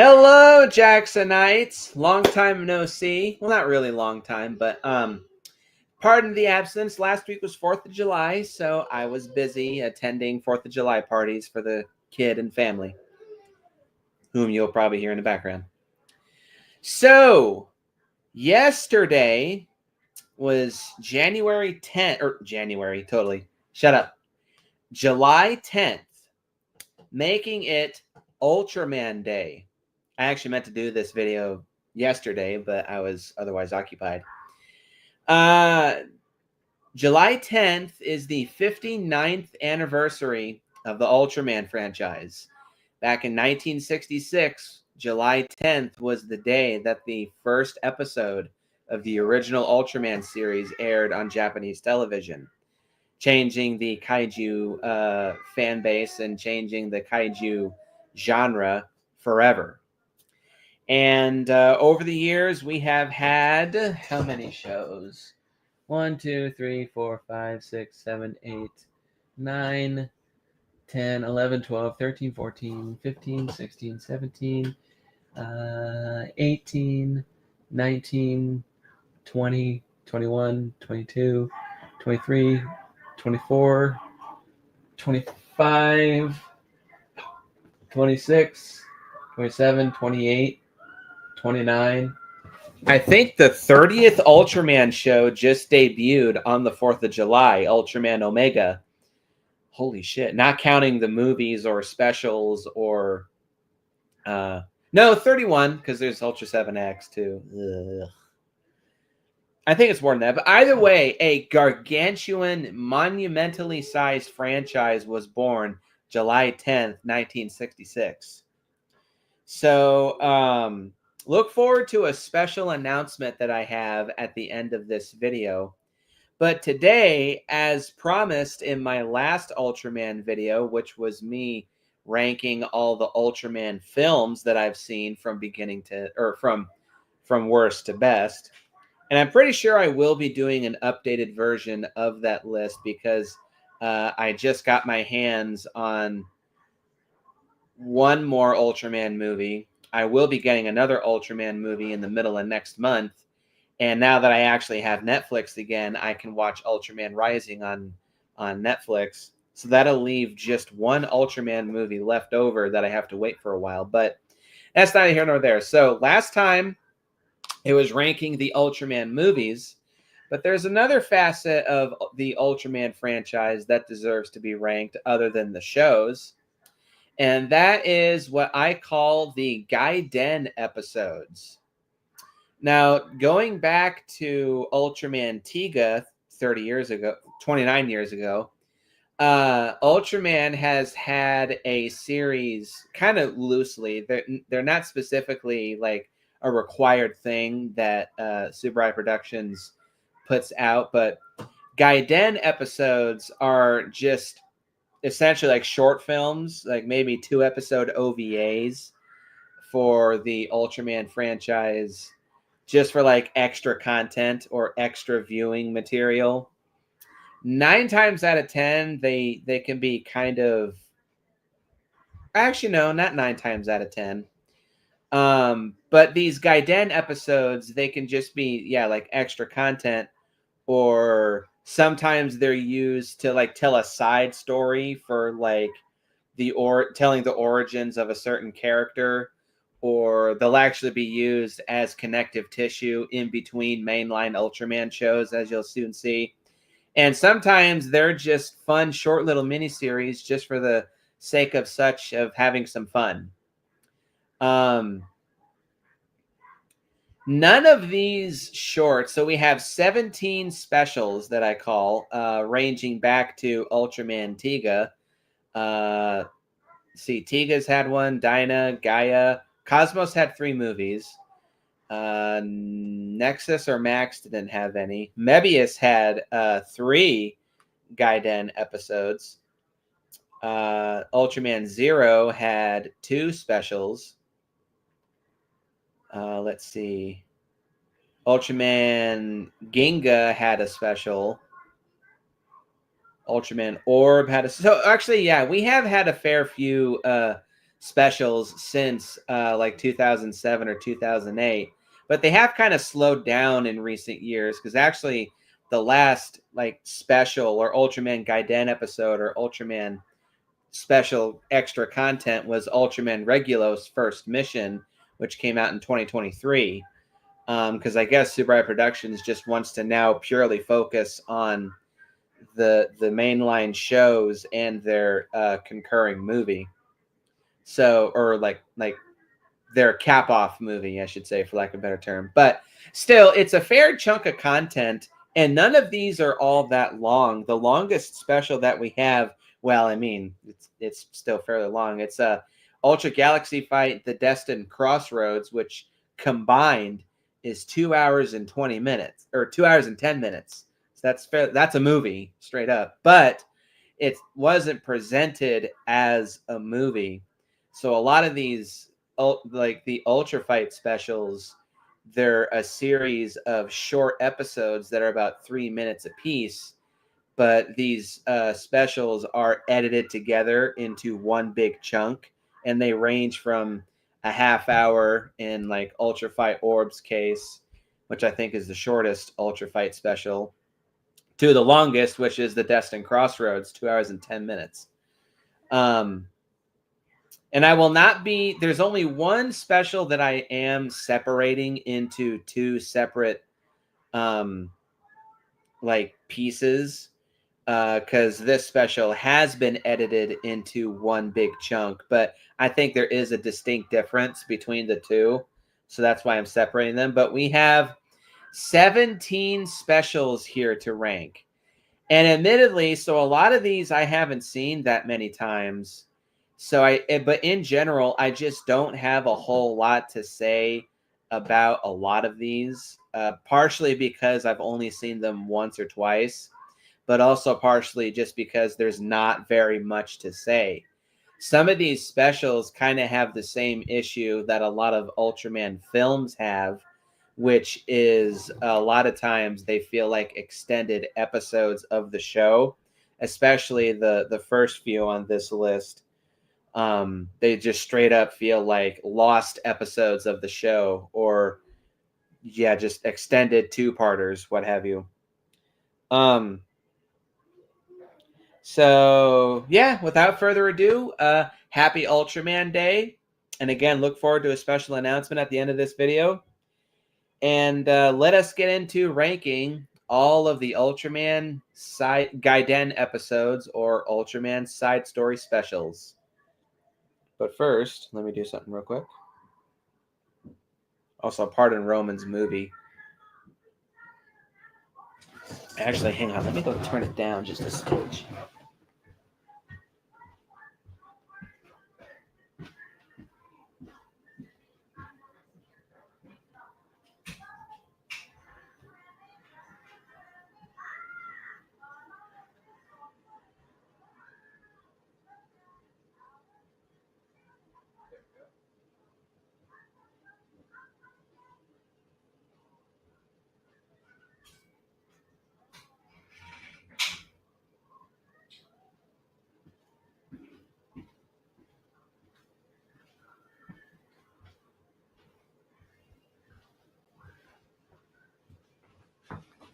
Hello, Jacksonites. Long time no see. Well, not really long time, but pardon the absence. Last week was 4th of July, so I was busy attending 4th of July parties for the kid and family, whom you'll probably hear in the background. So, yesterday was January 10th, or January, totally. Shut up. July 10th, making it Ultraman Day. I actually meant to do this video yesterday, but I was otherwise occupied. July 10th is the 59th anniversary of the Ultraman franchise. Back in 1966, July 10th was the day that the first episode of the original Ultraman series aired on Japanese television, changing the kaiju fan base and changing the kaiju genre forever. And over the years, we have had how many shows? 1, 2, 3, 4, 5, 6, 7, 8, 9, 10, 11, 12, 13, 14, 15, 16, 17, 18, 19, 20, 21, 22, 23, 24, 25, 26, 27, 28, 29. I think the 30th Ultraman show just debuted on the 4th of July, Ultraman Omega. Holy shit. Not counting the movies or specials or... no, 31, because there's Ultra 7X too. Ugh. I think it's more than that. But either way, a gargantuan, monumentally sized franchise was born July 10th, 1966. So, look forward to a special announcement that I have at the end of this video. But today, as promised in my last Ultraman video, which was me ranking all the Ultraman films that I've seen from beginning to, or from worst to best. And I'm pretty sure I will be doing an updated version of that list because I just got my hands on one more Ultraman movie. I will be getting another Ultraman movie in the middle of next month. And now that I actually have Netflix again, I can watch Ultraman Rising on Netflix. So that'll leave just one Ultraman movie left over that I have to wait for a while. But that's neither here nor there. So last time it was ranking the Ultraman movies. But there's another facet of the Ultraman franchise that deserves to be ranked other than the shows. And that is what I call the Gaiden episodes. Now, going back to Ultraman Tiga 30 years ago, 29 years ago, Ultraman has had a series kind of loosely. They're not specifically like a required thing that Super Eye Productions puts out, but Gaiden episodes are just essentially like short films, like maybe 2-episode OVAs for the Ultraman franchise, just for like extra content or extra viewing material. 9 times out of 10, they can be kind of, actually no, not 9 times out of 10. But these Gaiden episodes, they can just be like extra content, or sometimes they're used to like tell a side story for like telling the origins of a certain character, or they'll actually be used as connective tissue in between mainline Ultraman shows, as you'll soon see. And sometimes they're just fun, short little miniseries just for the sake of having some fun. None of these shorts, so we have 17 specials that I call, ranging back to Ultraman Tiga. See, Tiga's had one, Dyna, Gaia. Cosmos had 3 movies. Nexus or Max didn't have any. Mebius had 3 Gaiden episodes. Ultraman Zero had 2 specials. Let's see. Ultraman Ginga had a special. Ultraman Orb had a... So, actually, yeah, we have had a fair few specials since like 2007 or 2008, but they have kind of slowed down in recent years, because actually the last like special or Ultraman Gaiden episode or Ultraman special extra content was Ultraman Regulos' first mission, which came out in 2023. Because I guess Super Eye Productions just wants to now purely focus on the mainline shows and their concurring movie. So, or like their cap off movie, I should say, for lack of a better term. But still, it's a fair chunk of content, and none of these are all that long. The longest special that we have, well, I mean, it's still fairly long. It's a Ultra Galaxy Fight, The Destined Crossroads, which combined is 2 hours and 20 minutes, or 2 hours and 10 minutes. So that's fair. That's a movie straight up, but it wasn't presented as a movie. So a lot of these, like the Ultra Fight specials, they're a series of short episodes that are about 3 minutes apiece. But these specials are edited together into one big chunk, and they range from a half hour in like Ultra Fight Orb's case, which I think is the shortest Ultra Fight special, to the longest, which is the Destined Crossroads, 2 hours and 10 minutes. And I will not be, there's only one special that I am separating into two separate like pieces, because this special has been edited into one big chunk, but I think there is a distinct difference between the two. So that's why I'm separating them. But we have 17 specials here to rank. And admittedly, so a lot of these I haven't seen that many times. So but in general, I just don't have a whole lot to say about a lot of these, partially because I've only seen them once or twice, but also partially just because there's not very much to say. Some of these specials kind of have the same issue that a lot of Ultraman films have, which is a lot of times they feel like extended episodes of the show, especially the first few on this list. They just straight up feel like lost episodes of the show, or yeah, just extended two-parters, what have you. So yeah, without further ado, happy Ultraman Day. And again, look forward to a special announcement at the end of this video. And let us get into ranking all of the Ultraman Gaiden episodes, or Ultraman side story specials. But first, let me do something real quick. Also, pardon Roman's movie. Actually, hang on. Let me go turn it down just a smidge.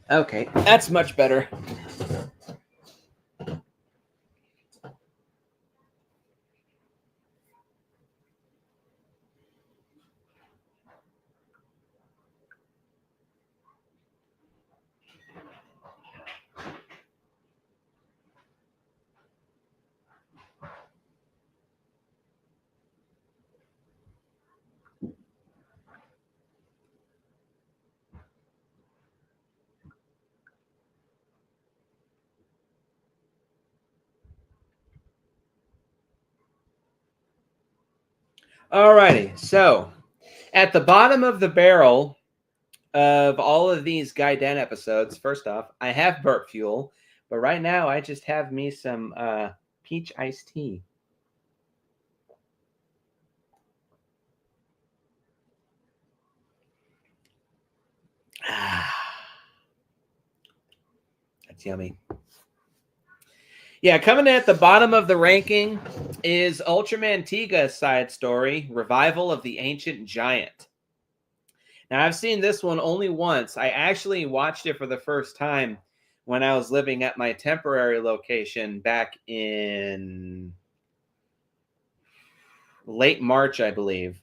Okay, that's much better. Alrighty, so at the bottom of the barrel of all of these Gaiden episodes, first off, I have burp fuel, but right now I just have me some peach iced tea. That's yummy. Yeah, coming in at the bottom of the ranking is Ultraman Tiga's side story, Revival of the Ancient Giant. Now, I've seen this one only once. I actually watched it for the first time when I was living at my temporary location back in late March, I believe.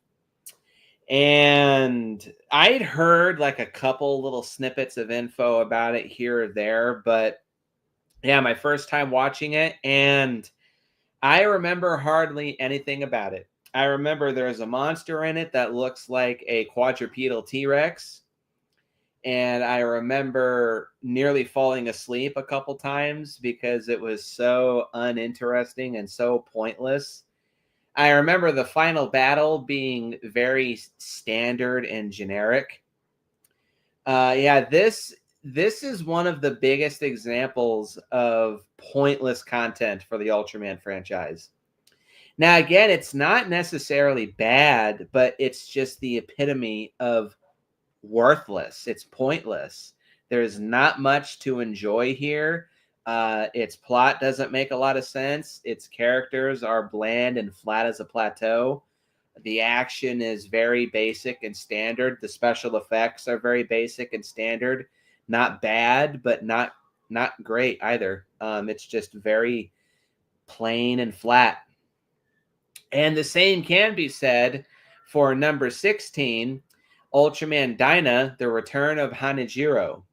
And I'd heard like a couple little snippets of info about it here or there, but yeah, my first time watching it, and I remember hardly anything about it. I remember there's a monster in it that looks like a quadrupedal T-Rex. And I remember nearly falling asleep a couple times because it was so uninteresting and so pointless. I remember the final battle being very standard and generic. Yeah, this is one of the biggest examples of pointless content for the Ultraman franchise. Now, again, it's not necessarily bad, but it's just the epitome of worthless. It's pointless. There's not much to enjoy here. Its plot doesn't make a lot of sense. Its characters are bland and flat as a plateau. The action is very basic and standard. The special effects are very basic and standard. Not bad, but not great either. It's just very plain and flat. And the same can be said for number 16, Ultraman Dyna, The Return of Hanajiro.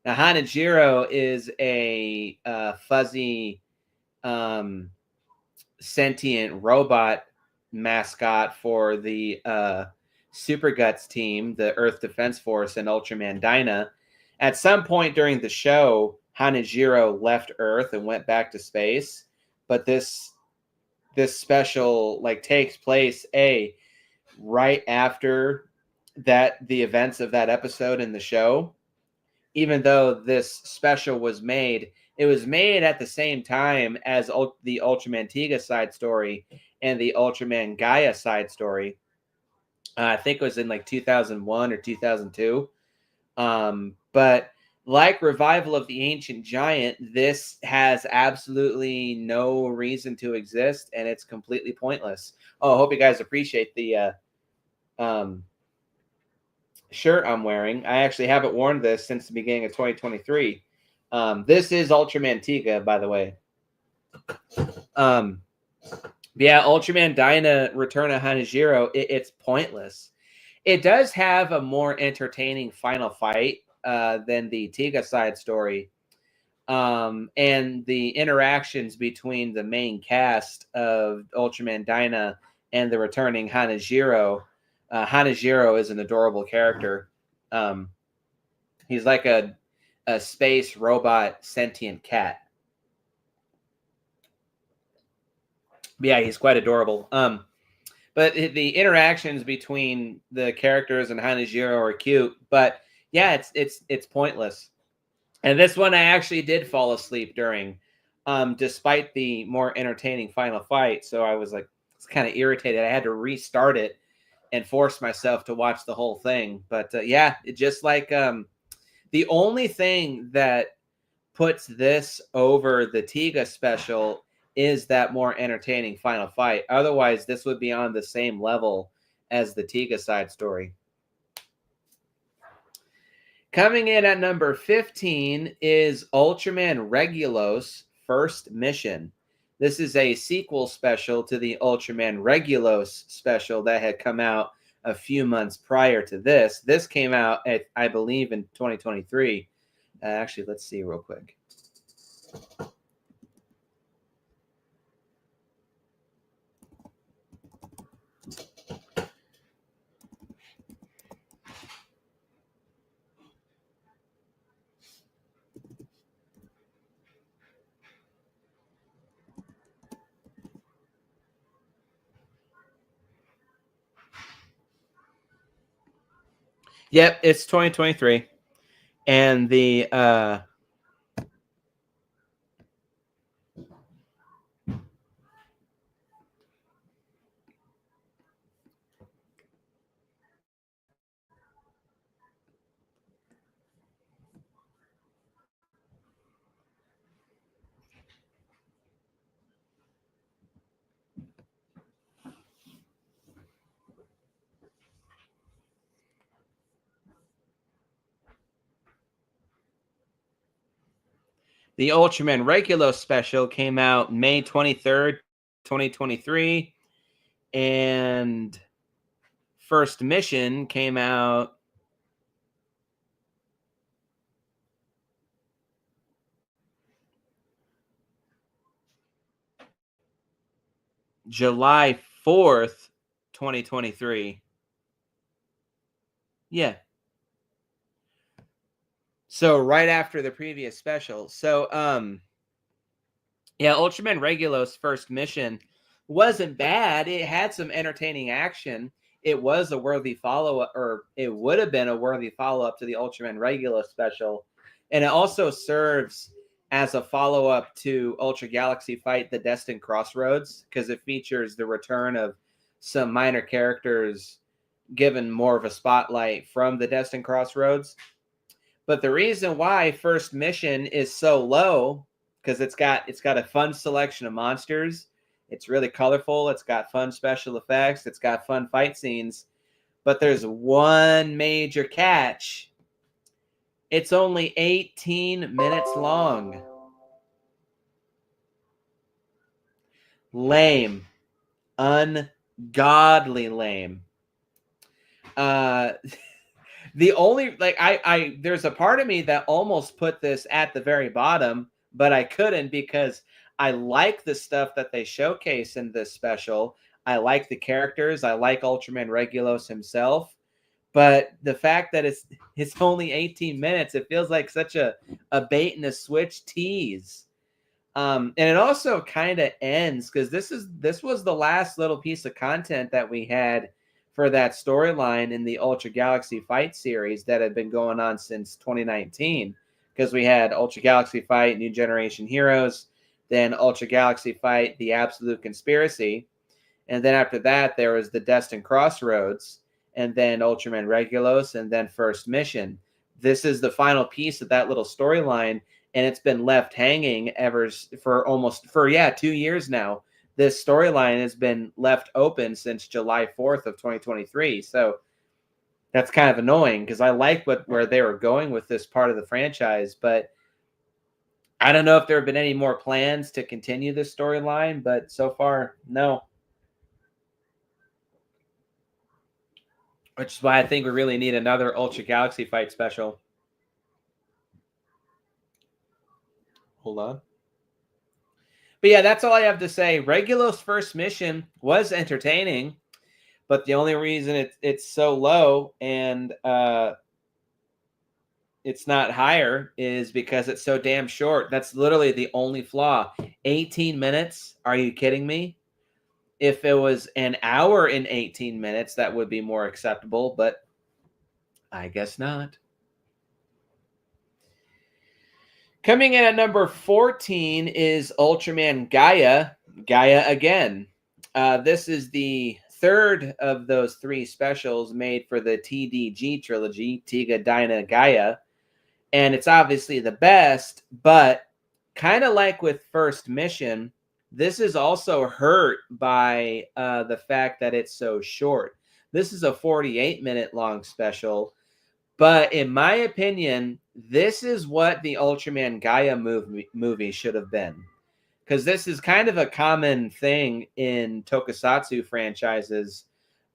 Now, Hanajiro is a fuzzy, sentient robot mascot for the Super Guts team, the Earth Defense Force, and Ultraman Dyna. At some point during the show, Hanajiro left Earth and went back to space, but this special like takes place right after the events of that episode in the show. Even though this special was made, it was made at the same time as the Ultraman Tiga side story and the Ultraman Gaia side story. I think it was in like 2001 or 2002. But like Revival of the Ancient Giant, this has absolutely no reason to exist, and it's completely pointless. Oh, I hope you guys appreciate the shirt I'm wearing. I actually haven't worn this since the beginning of 2023. This is Ultraman Tiga, by the way. Yeah, Ultraman Dyna Return of Hanajiro, it's pointless. It does have a more entertaining final fight than the Tiga side story. And the interactions between the main cast of Ultraman Dyna and the returning Hanajiro. Hanajiro is an adorable character. He's like a space robot sentient cat. Yeah, he's quite adorable. But the interactions between the characters and Hanajiro are cute. But yeah, it's pointless. And this one I actually did fall asleep during, despite the more entertaining final fight. So I was like, it's kind of irritated. I had to restart it and force myself to watch the whole thing. But yeah, it just like the only thing that puts this over the Tiga special is that more entertaining final fight. Otherwise, this would be on the same level as the Tiga side story. Coming in at number 15 is Ultraman Regulos First Mission. This is a sequel special to the Ultraman Regulos special that had come out a few months prior to this. This came out, I believe, in 2023. Actually, let's see real quick. Yep, it's 2023. And the The Ultraman Regulo special came out May 23rd, 2023, and First Mission came out July 4th, 2023. Yeah. So right after the previous special. So yeah, Ultraman Regulos First Mission wasn't bad. It had some entertaining action. It was a worthy follow-up, or it would have been a worthy follow-up to the Ultraman Regulos special. And it also serves as a follow-up to Ultra Galaxy Fight: The Destined Crossroads, because it features the return of some minor characters given more of a spotlight from the Destined Crossroads. But the reason why First Mission is so low, because it's got a fun selection of monsters. It's really colorful. It's got fun special effects. It's got fun fight scenes. But there's one major catch. It's only 18 minutes long. Lame. Ungodly lame. The only, like, I there's a part of me that almost put this at the very bottom, but I couldn't, because I like the stuff that they showcase in this special. I like the characters. I like Ultraman Regulos himself. But the fact that it's only 18 minutes, it feels like such a bait and a switch tease. And it also kind of ends, because this was the last little piece of content that we had for that storyline in the Ultra Galaxy Fight series that had been going on since 2019. Because we had Ultra Galaxy Fight, New Generation Heroes, then Ultra Galaxy Fight, The Absolute Conspiracy, and then after that there was the Destined Crossroads, and then Ultraman Regulos, and then First Mission. This is the final piece of that little storyline, and it's been left hanging for 2 years now. This storyline has been left open since July 4th of 2023. So that's kind of annoying, because I like where they were going with this part of the franchise, but I don't know if there have been any more plans to continue this storyline, but so far, no. Which is why I think we really need another Ultra Galaxy Fight special. Hold on. But yeah, that's all I have to say. Regulos First Mission was entertaining, but the only reason it's so low and it's not higher is because it's so damn short. That's literally the only flaw. 18 minutes? Are you kidding me? If it was an hour and 18 minutes, that would be more acceptable, but I guess not. Coming in at number 14 is Ultraman Gaia. Gaia again. This is the third of those three specials made for the TDG trilogy, Tiga, Dyna, Gaia. And it's obviously the best, but kind of like with First Mission, this is also hurt by the fact that it's so short. This is a 48-minute long special, but in my opinion, this is what the Ultraman Gaia movie should have been. Because this is kind of a common thing in tokusatsu franchises.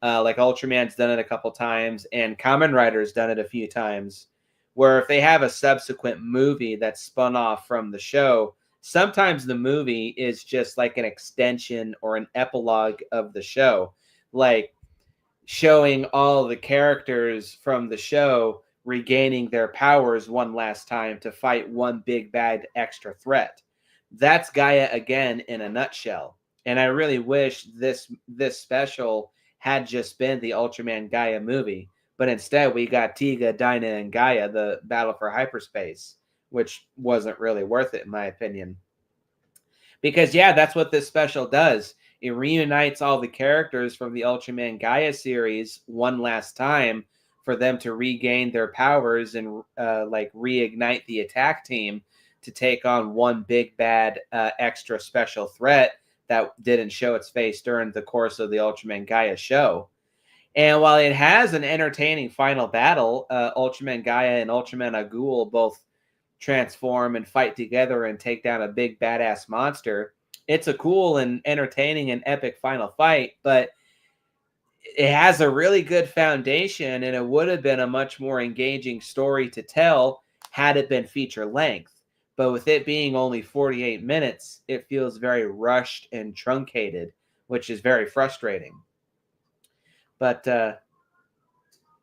Like Ultraman's done it a couple times, and Kamen Rider's done it a few times, where if they have a subsequent movie that's spun off from the show, sometimes the movie is just like an extension or an epilogue of the show. Like showing all the characters from the show regaining their powers one last time to fight one big bad extra threat. That's Gaia again in a nutshell. And I really wish this special had just been the Ultraman Gaia movie, but instead we got Tiga, Dyna, and Gaia, the battle for hyperspace, which wasn't really worth it in my opinion. Because yeah, that's what this special does. It reunites all the characters from the Ultraman Gaia series one last time for them to regain their powers and like reignite the attack team to take on one big bad extra special threat that didn't show its face during the course of the Ultraman Gaia show. And while it has an entertaining final battle, Ultraman Gaia and Ultraman Agul both transform and fight together and take down a big badass monster. It's a cool and entertaining and epic final fight, but it has a really good foundation, and it would have been a much more engaging story to tell had it been feature length. But with it being only 48 minutes, it feels very rushed and truncated, which is very frustrating. But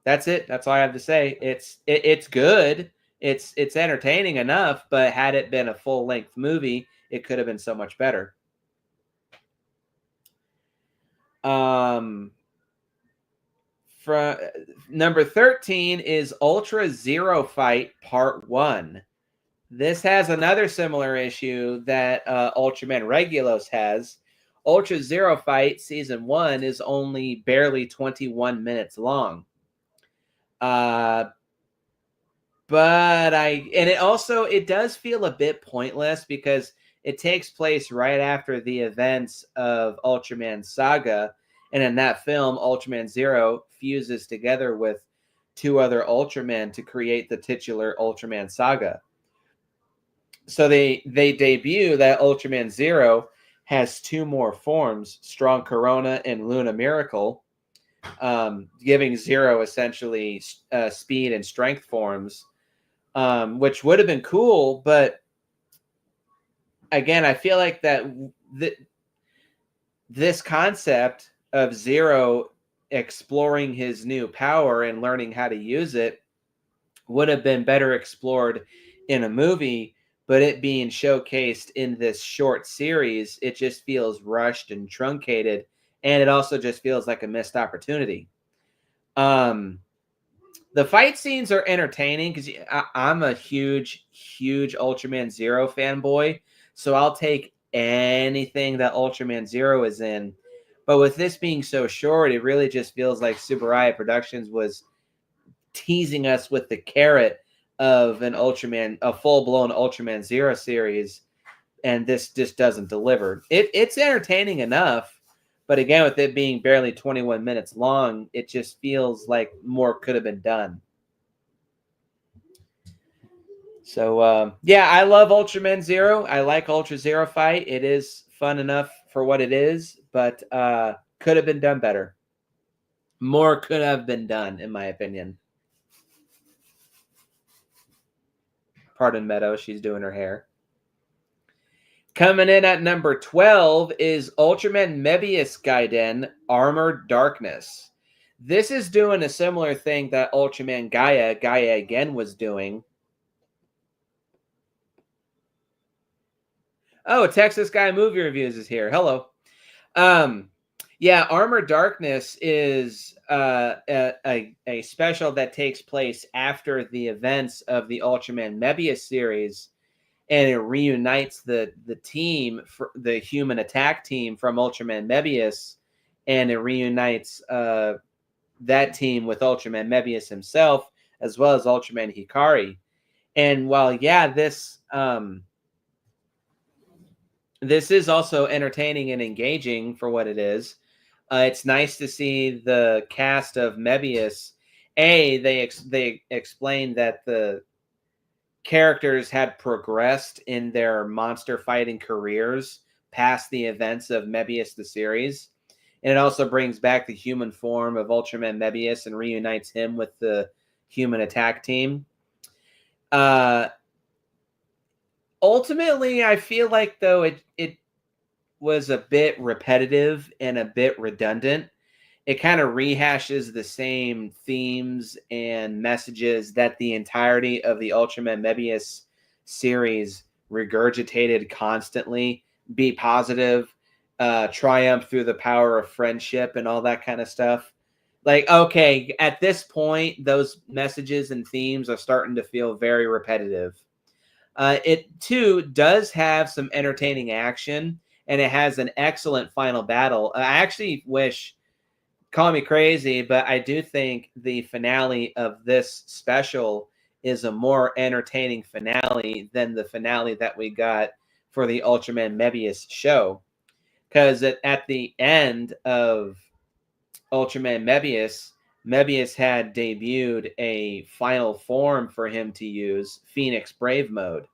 that's it. That's all I have to say. It's good. It's entertaining enough, but had it been a full-length movie, it could have been so much better. Number 13 is Ultra Zero Fight Part 1. This has another similar issue that Ultraman Regulos has. Ultra Zero Fight Season 1 is only barely 21 minutes long. But it does feel a bit pointless because it takes place right after the events of Ultraman Saga. And in that film, Ultraman Zero fuses together with two other Ultramen to create the titular Ultraman Saga. So they debut that Ultraman Zero has two more forms, Strong Corona and Luna Miracle, giving Zero essentially speed and strength forms, which would have been cool. But again, I feel like this concept of Zero exploring his new power and learning how to use it would have been better explored in a movie, but it being showcased in this short series, it just feels rushed and truncated, and it also just feels like a missed opportunity. The fight scenes are entertaining because I'm a huge Ultraman Zero fanboy, so I'll take anything that Ultraman Zero is in. But with this being so short, it really just feels like Tsuburaya Productions was teasing us with the carrot of a full-blown Ultraman Zero series, and this just doesn't deliver. It's entertaining enough, but again, with it being barely 21 minutes long, it just feels like more could have been done. So, yeah, I love Ultraman Zero. I like Ultra Zero Fight. It is fun enough for what it is, but could have been done better. More could have been done, in my opinion. Pardon Meadow, she's doing her hair. Coming in at number 12 is Ultraman Mebius Gaiden Armored Darkness. This is doing a similar thing that Ultraman Gaia again was doing. Oh, Texas Guy Movie Reviews is here. Hello. Yeah, Armored Darkness is a special that takes place after the events of the Ultraman Mebius series, and it reunites the team, the human attack team from Ultraman Mebius, and it reunites that team with Ultraman Mebius himself, as well as Ultraman Hikari. And while, yeah, this is also entertaining and engaging for what it is, it's nice to see the cast of Mebius. They explained that the characters had progressed in their monster fighting careers past the events of Mebius the series. And it also brings back the human form of Ultraman Mebius and reunites him with the human attack team. Ultimately, I feel like, though, it was a bit repetitive and a bit redundant. It kind of rehashes the same themes and messages that the entirety of the Ultraman Mebius series regurgitated constantly. Be positive, triumph through the power of friendship, and all that kind of stuff. Like, okay, at this point, those messages and themes are starting to feel very repetitive. It, too, does have some entertaining action, and it has an excellent final battle. I actually wish... Call me crazy, but I do think the finale of this special is a more entertaining finale than the finale that we got for the Ultraman Mebius show. Because at the end of Ultraman Mebius, Mebius had debuted a final form for him to use, Phoenix Brave Mode,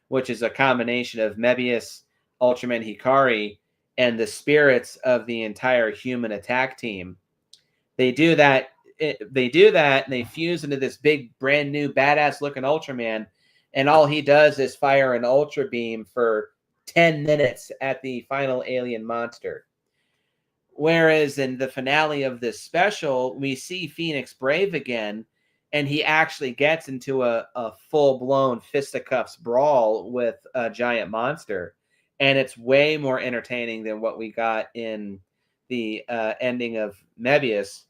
which is a combination of Mebius, Ultraman Hikari, and the spirits of the entire human attack team. They do that. And they fuse into this big, brand new, badass looking Ultraman, and all he does is fire an Ultra Beam for 10 minutes at the final alien monster. Whereas in the finale of this special, we see Phoenix Brave again, and he actually gets into a full-blown fisticuffs brawl with a giant monster. And it's way more entertaining than what we got in the ending of Mebius.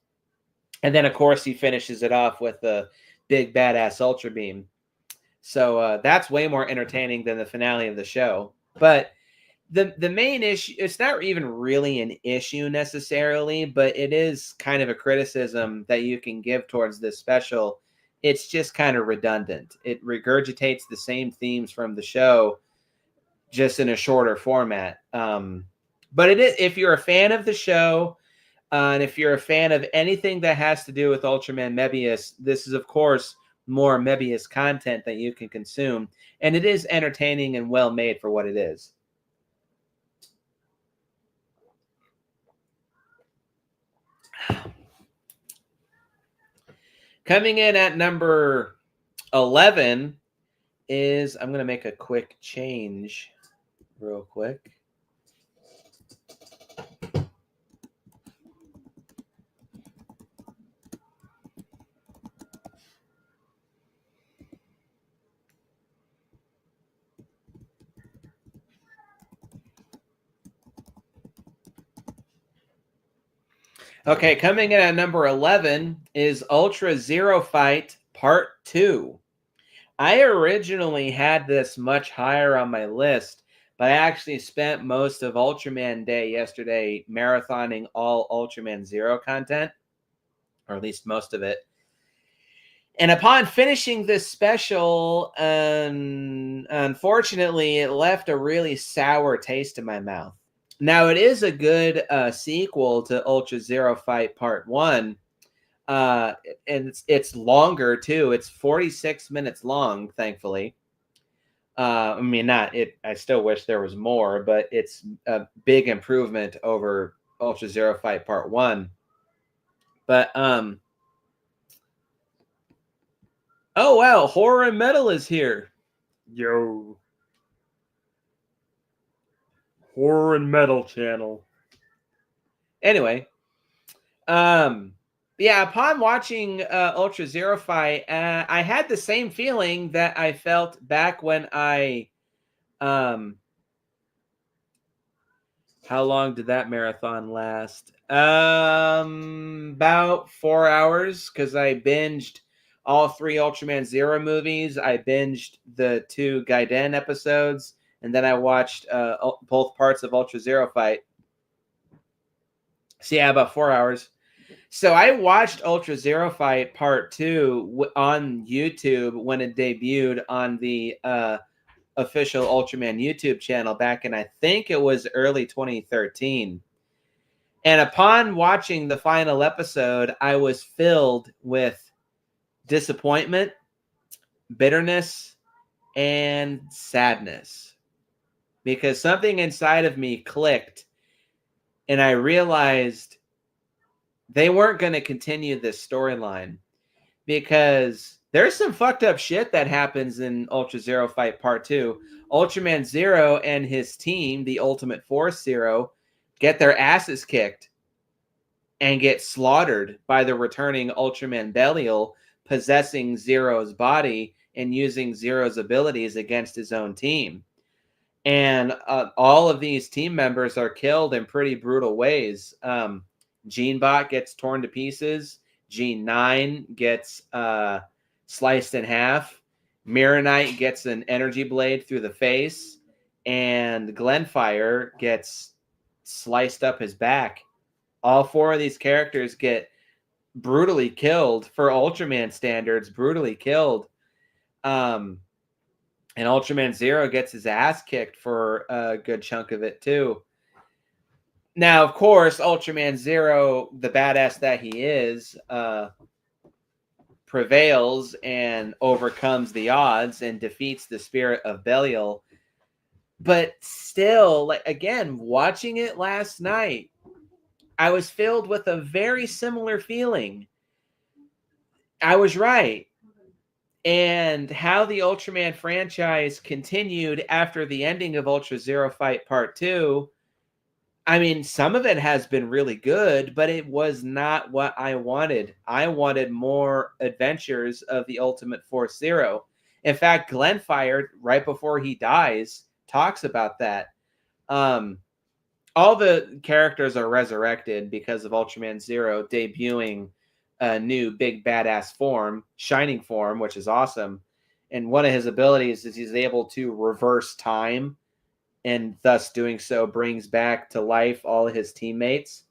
And then, of course, he finishes it off with the big, badass Ultra Beam. So that's way more entertaining than the finale of the show. But the main issue, it's not even really an issue necessarily, but it is kind of a criticism that you can give towards this special. It's just kind of redundant. It regurgitates the same themes from the show, just in a shorter format. But it is, if you're a fan of the show, and if you're a fan of anything that has to do with Ultraman Mebius, this is, of course, more Mebius content that you can consume. And it is entertaining and well made for what it is. Coming in at number 11 is, I'm going to make a quick change real quick. Okay, coming in at number 11 is Ultra Zero Fight Part 2. I originally had this much higher on my list, but I actually spent most of Ultraman Day yesterday marathoning all Ultraman Zero content, or at least most of it. And upon finishing this special, unfortunately, it left a really sour taste in my mouth. Now, it is a good sequel to Ultra Zero Fight Part 1, and it's longer, too. It's 46 minutes long, thankfully. I mean, not it. I still wish there was more, but it's a big improvement over Ultra Zero Fight Part 1. But, oh, wow, Horror and Metal is here. Yo. Horror and Metal channel. Anyway, yeah, upon watching Ultra Zero Fight, I had the same feeling that I felt back when I, how long did that marathon last? About 4 hours, because I binged all 3 Ultraman Zero movies. I binged the 2 Gaiden episodes, and then I watched both parts of Ultra Zero Fight. So yeah, about 4 hours. So I watched Ultra Zero Fight Part 2 on YouTube when it debuted on the official Ultraman YouTube channel back in, I think it was early 2013. And upon watching the final episode, I was filled with disappointment, bitterness, and sadness. Because something inside of me clicked, and I realized they weren't going to continue this storyline, because there's some fucked up shit that happens in Ultra Zero Fight Part 2. Ultraman Zero and his team, the Ultimate Force Zero, get their asses kicked and get slaughtered by the returning Ultraman Belial, possessing Zero's body and using Zero's abilities against his own team. And all of these team members are killed in pretty brutal ways. Genebot gets torn to pieces. Gene 9 gets sliced in half. Mirror Knight gets an energy blade through the face. And Glenfire gets sliced up his back. All 4 of these characters get brutally killed, for Ultraman standards, brutally killed. And Ultraman Zero gets his ass kicked for a good chunk of it, too. Now, of course, Ultraman Zero, the badass that he is, prevails and overcomes the odds and defeats the spirit of Belial. But still, like, again, watching it last night, I was filled with a very similar feeling. I was right. And how the Ultraman franchise continued after the ending of Ultra Zero Fight Part 2, I mean, some of it has been really good, but it was not what I wanted. I wanted more adventures of the Ultimate Force Zero. In fact, Glenfire, right before he dies, talks about that. All the characters are resurrected because of Ultraman Zero debuting a new big badass form, Shining form, which is awesome. And one of his abilities is he's able to reverse time, and thus doing so brings back to life all of his teammates.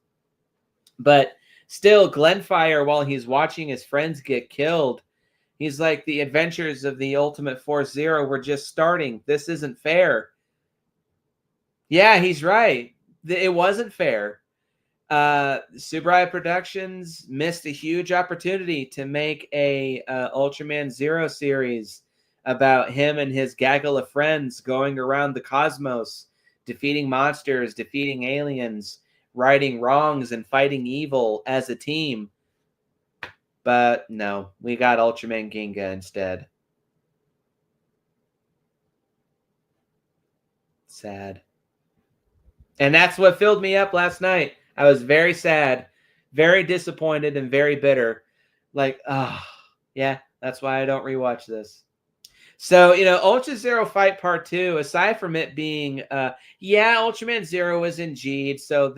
But still, Glenfire, while he's watching his friends get killed, he's like, the adventures of the Ultimate Force Zero were just starting. This isn't fair. Yeah, he's right. It wasn't fair. Subaraya Productions missed a huge opportunity to make a Ultraman Zero series about him and his gaggle of friends going around the cosmos, defeating monsters, defeating aliens, righting wrongs, and fighting evil as a team. But no, we got Ultraman Ginga instead. Sad. And that's what filled me up last night. I was very sad, very disappointed, and very bitter. Like, yeah, that's why I don't rewatch this. So, Ultra Zero Fight Part 2, aside from it being, Ultraman Zero was in Geed, so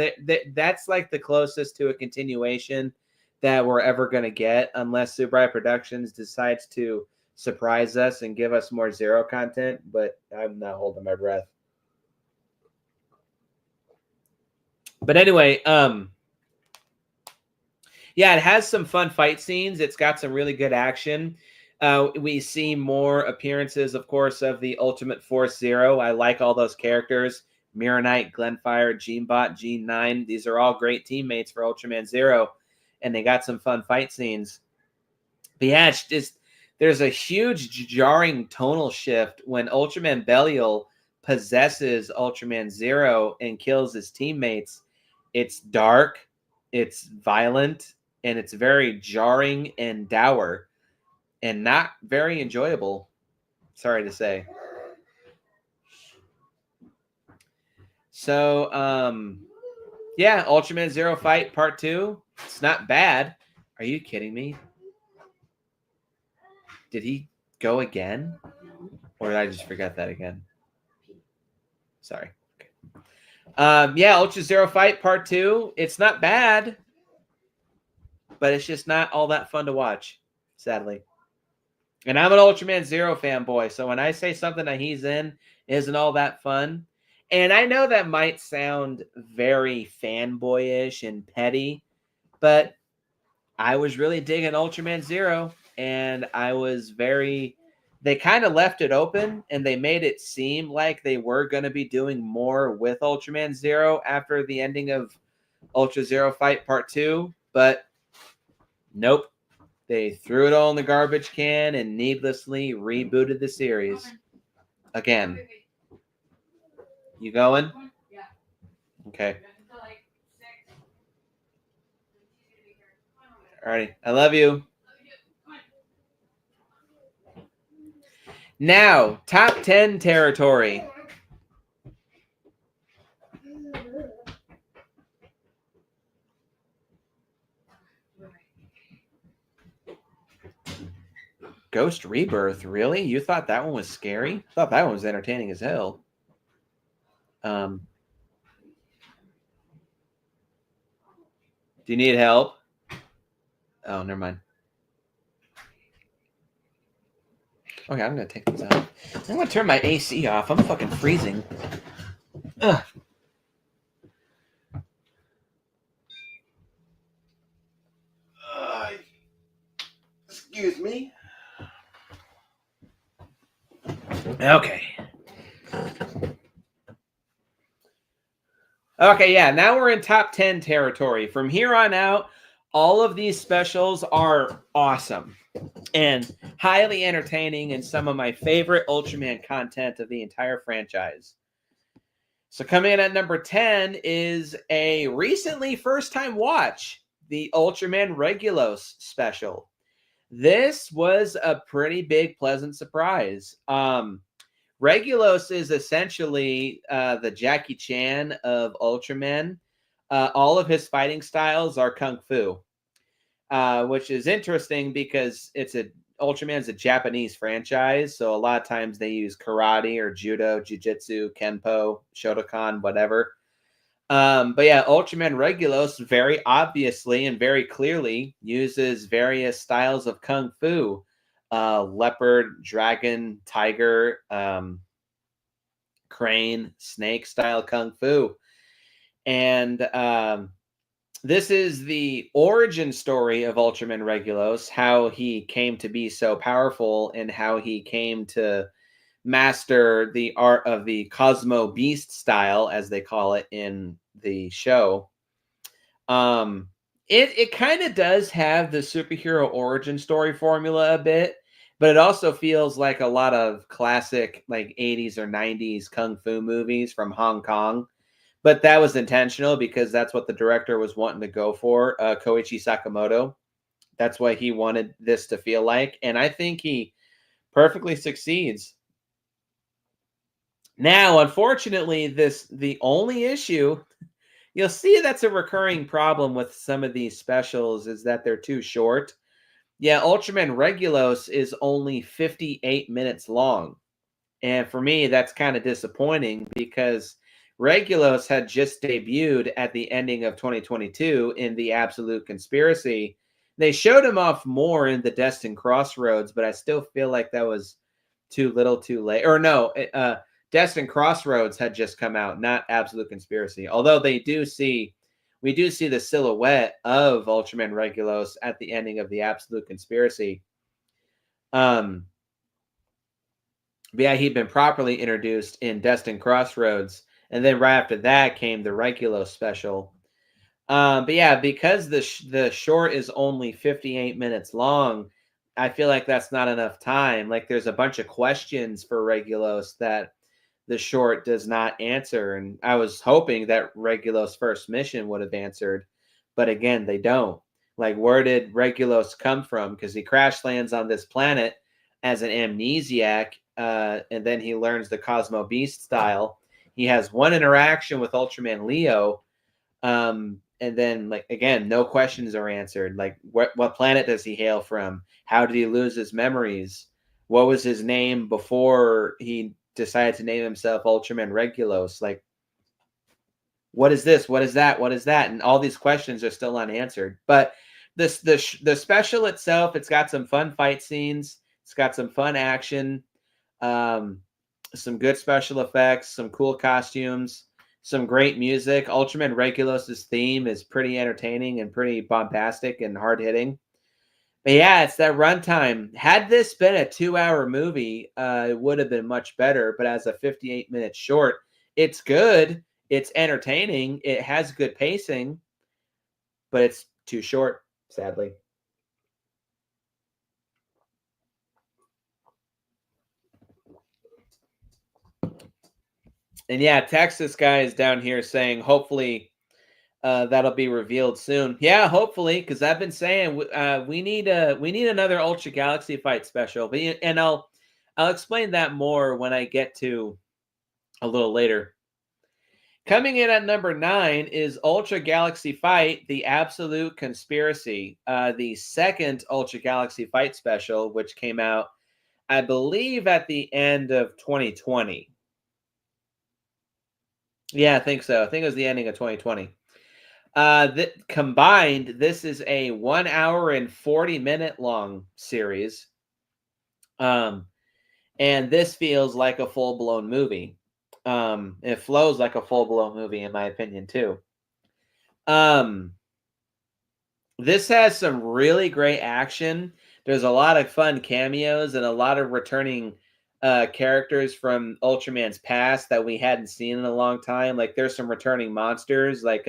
that's like the closest to a continuation that we're ever going to get, unless Subaraya Productions decides to surprise us and give us more Zero content, but I'm not holding my breath. But anyway, yeah, it has some fun fight scenes. It's got some really good action. We see more appearances, of course, of the Ultimate Force Zero. I like all those characters. Mirror Knight, Glenfire, Genebot, Gene 9. These are all great teammates for Ultraman Zero, and they got some fun fight scenes. But yeah, it's just, there's a huge jarring tonal shift when Ultraman Belial possesses Ultraman Zero and kills his teammates. It's dark, it's violent, and it's very jarring and dour and not very enjoyable, sorry to say. So, yeah, Ultraman Zero Fight Part 2. It's not bad. Are you kidding me? Did he go again? Or did I just forget that again? Sorry. Okay. Yeah, Ultra Zero Fight Part 2. It's not bad, but it's just not all that fun to watch, sadly. And I'm an Ultraman Zero fanboy, so when I say something that he's in isn't all that fun, and I know that might sound very fanboyish and petty, but I was really digging Ultraman Zero, and they kind of left it open, and they made it seem like they were going to be doing more with Ultraman Zero after the ending of Ultra Zero Fight Part 2, but nope. They threw it all in the garbage can and needlessly rebooted the series. Again. You going? Yeah. Okay. Alrighty. I love you. Now, top 10 territory. Ghost Rebirth, really? You thought that one was scary? I thought that one was entertaining as hell. Do you need help? Oh, never mind. Okay, I'm going to take this out. I'm going to turn my AC off. I'm fucking freezing. Ugh. Excuse me. Okay. Okay, yeah, now we're in top 10 territory. From here on out, all of these specials are awesome and highly entertaining and some of my favorite Ultraman content of the entire franchise. So coming in at number 10 is a recently first-time watch, the Ultraman Regulos special. This was a pretty big, pleasant surprise. Regulos is essentially the Jackie Chan of Ultraman. All of his fighting styles are kung fu, which is interesting because Ultraman's a Japanese franchise, so a lot of times they use karate or judo, jujitsu, kenpo, Shotokan, whatever. But yeah, Ultraman Regulos very obviously and very clearly uses various styles of kung fu, leopard, dragon, tiger, crane, snake style kung fu. And this is the origin story of Ultraman Regulos, how he came to be so powerful and how he came to master the art of the Cosmo Beast style, as they call it in the show. Um, it kind of does have the superhero origin story formula a bit, but it also feels like a lot of classic like 80s or 90s kung fu movies from Hong Kong. But that was intentional because that's what the director was wanting to go for, Koichi Sakamoto. That's what he wanted this to feel like, and I think he perfectly succeeds. Now, unfortunately, the only issue you'll see that's a recurring problem with some of these specials is that they're too short. Yeah, Ultraman Regulos is only 58 minutes long. And for me, that's kind of disappointing because Regulos had just debuted at the ending of 2022 in The Absolute Conspiracy. They showed him off more in the Destined Crossroads, but I still feel like that was too little too late. Or no, Destined Crossroads had just come out, not Absolute Conspiracy. Although we do see the silhouette of Ultraman Regulos at the ending of the Absolute Conspiracy. But yeah, he'd been properly introduced in Destined Crossroads, and then right after that came the Regulos special. But yeah, because the short is only 58 minutes long, I feel like that's not enough time. Like there's a bunch of questions for Regulos that the short does not answer, and I was hoping that Regulos' first mission would have answered, but again, they don't. Like, where did Regulos come from? Because he crash lands on this planet as an amnesiac, and then he learns the Cosmo Beast style. He has one interaction with Ultraman Leo, and then like again, no questions are answered. Like, what planet does he hail from? How did he lose his memories? What was his name before he decided to name himself Ultraman Regulos? Like, what is this? What is that? What is that? And all these questions are still unanswered. But the special itself, it's got some fun fight scenes. It's got some fun action, um, some good special effects, some cool costumes, some great music. Ultraman Regulos' theme is pretty entertaining and pretty bombastic and hard hitting. But yeah, it's that runtime. Had this been a 2-hour movie, it would have been much better. But as a 58-minute short, it's good. It's entertaining. It has good pacing, but it's too short, sadly. And yeah, Texas guy is down here saying hopefully that'll be revealed soon. Yeah, hopefully, because I've been saying we need another Ultra Galaxy fight special. But and I'll explain that more when I get to a little later. Coming in at number 9 is Ultra Galaxy Fight: The Absolute Conspiracy, the second Ultra Galaxy Fight special, which came out, I believe, at the end of 2020. Yeah, I think so. I think it was the ending of 2020. Combined, this is a 1 hour and 40-minute long series. And this feels like a full-blown movie. It flows like a full-blown movie, in my opinion, too. This has some really great action. There's a lot of fun cameos and a lot of returning characters from Ultraman's past that we hadn't seen in a long time. Like there's some returning monsters, like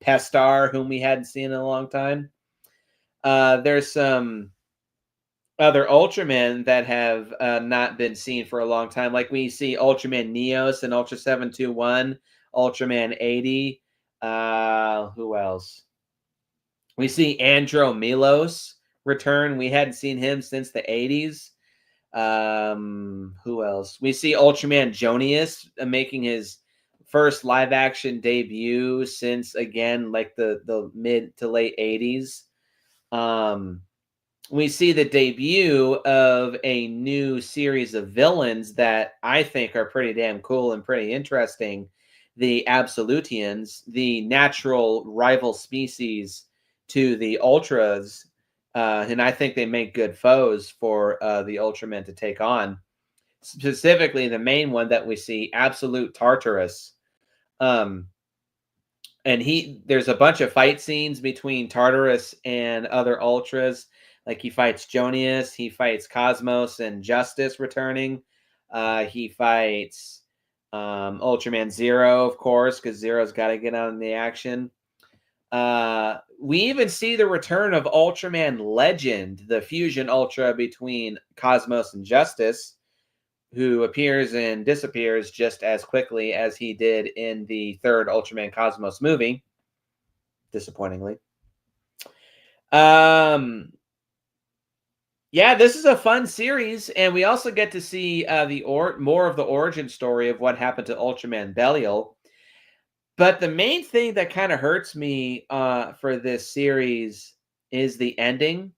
Pestar, whom we hadn't seen in a long time. There's some other Ultramen that have not been seen for a long time. Like we see Ultraman Neos and Ultra 721, Ultraman 80. Who else? We see Andro Milos return. We hadn't seen him since the 80s. Who else? We see Ultraman Jonius making his first live action debut since, again, like the mid to late 80s. We see the debut of a new series of villains that I think are pretty damn cool and pretty interesting. The Absolutians, the natural rival species to the Ultras, and I think they make good foes for the Ultramen to take on. Specifically, the main one that we see, Absolute Tartarus. And there's a bunch of fight scenes between Tartarus and other Ultras. Like he fights Jonius, he fights Cosmos and Justice returning. He fights Ultraman Zero, of course, because Zero's got to get on the action. We even see the return of Ultraman Legend, the fusion Ultra between Cosmos and Justice, who appears and disappears just as quickly as he did in the third Ultraman Cosmos movie, disappointingly. Yeah, this is a fun series, and we also get to see more of the origin story of what happened to Ultraman Belial. But the main thing that kind of hurts me for this series is the ending.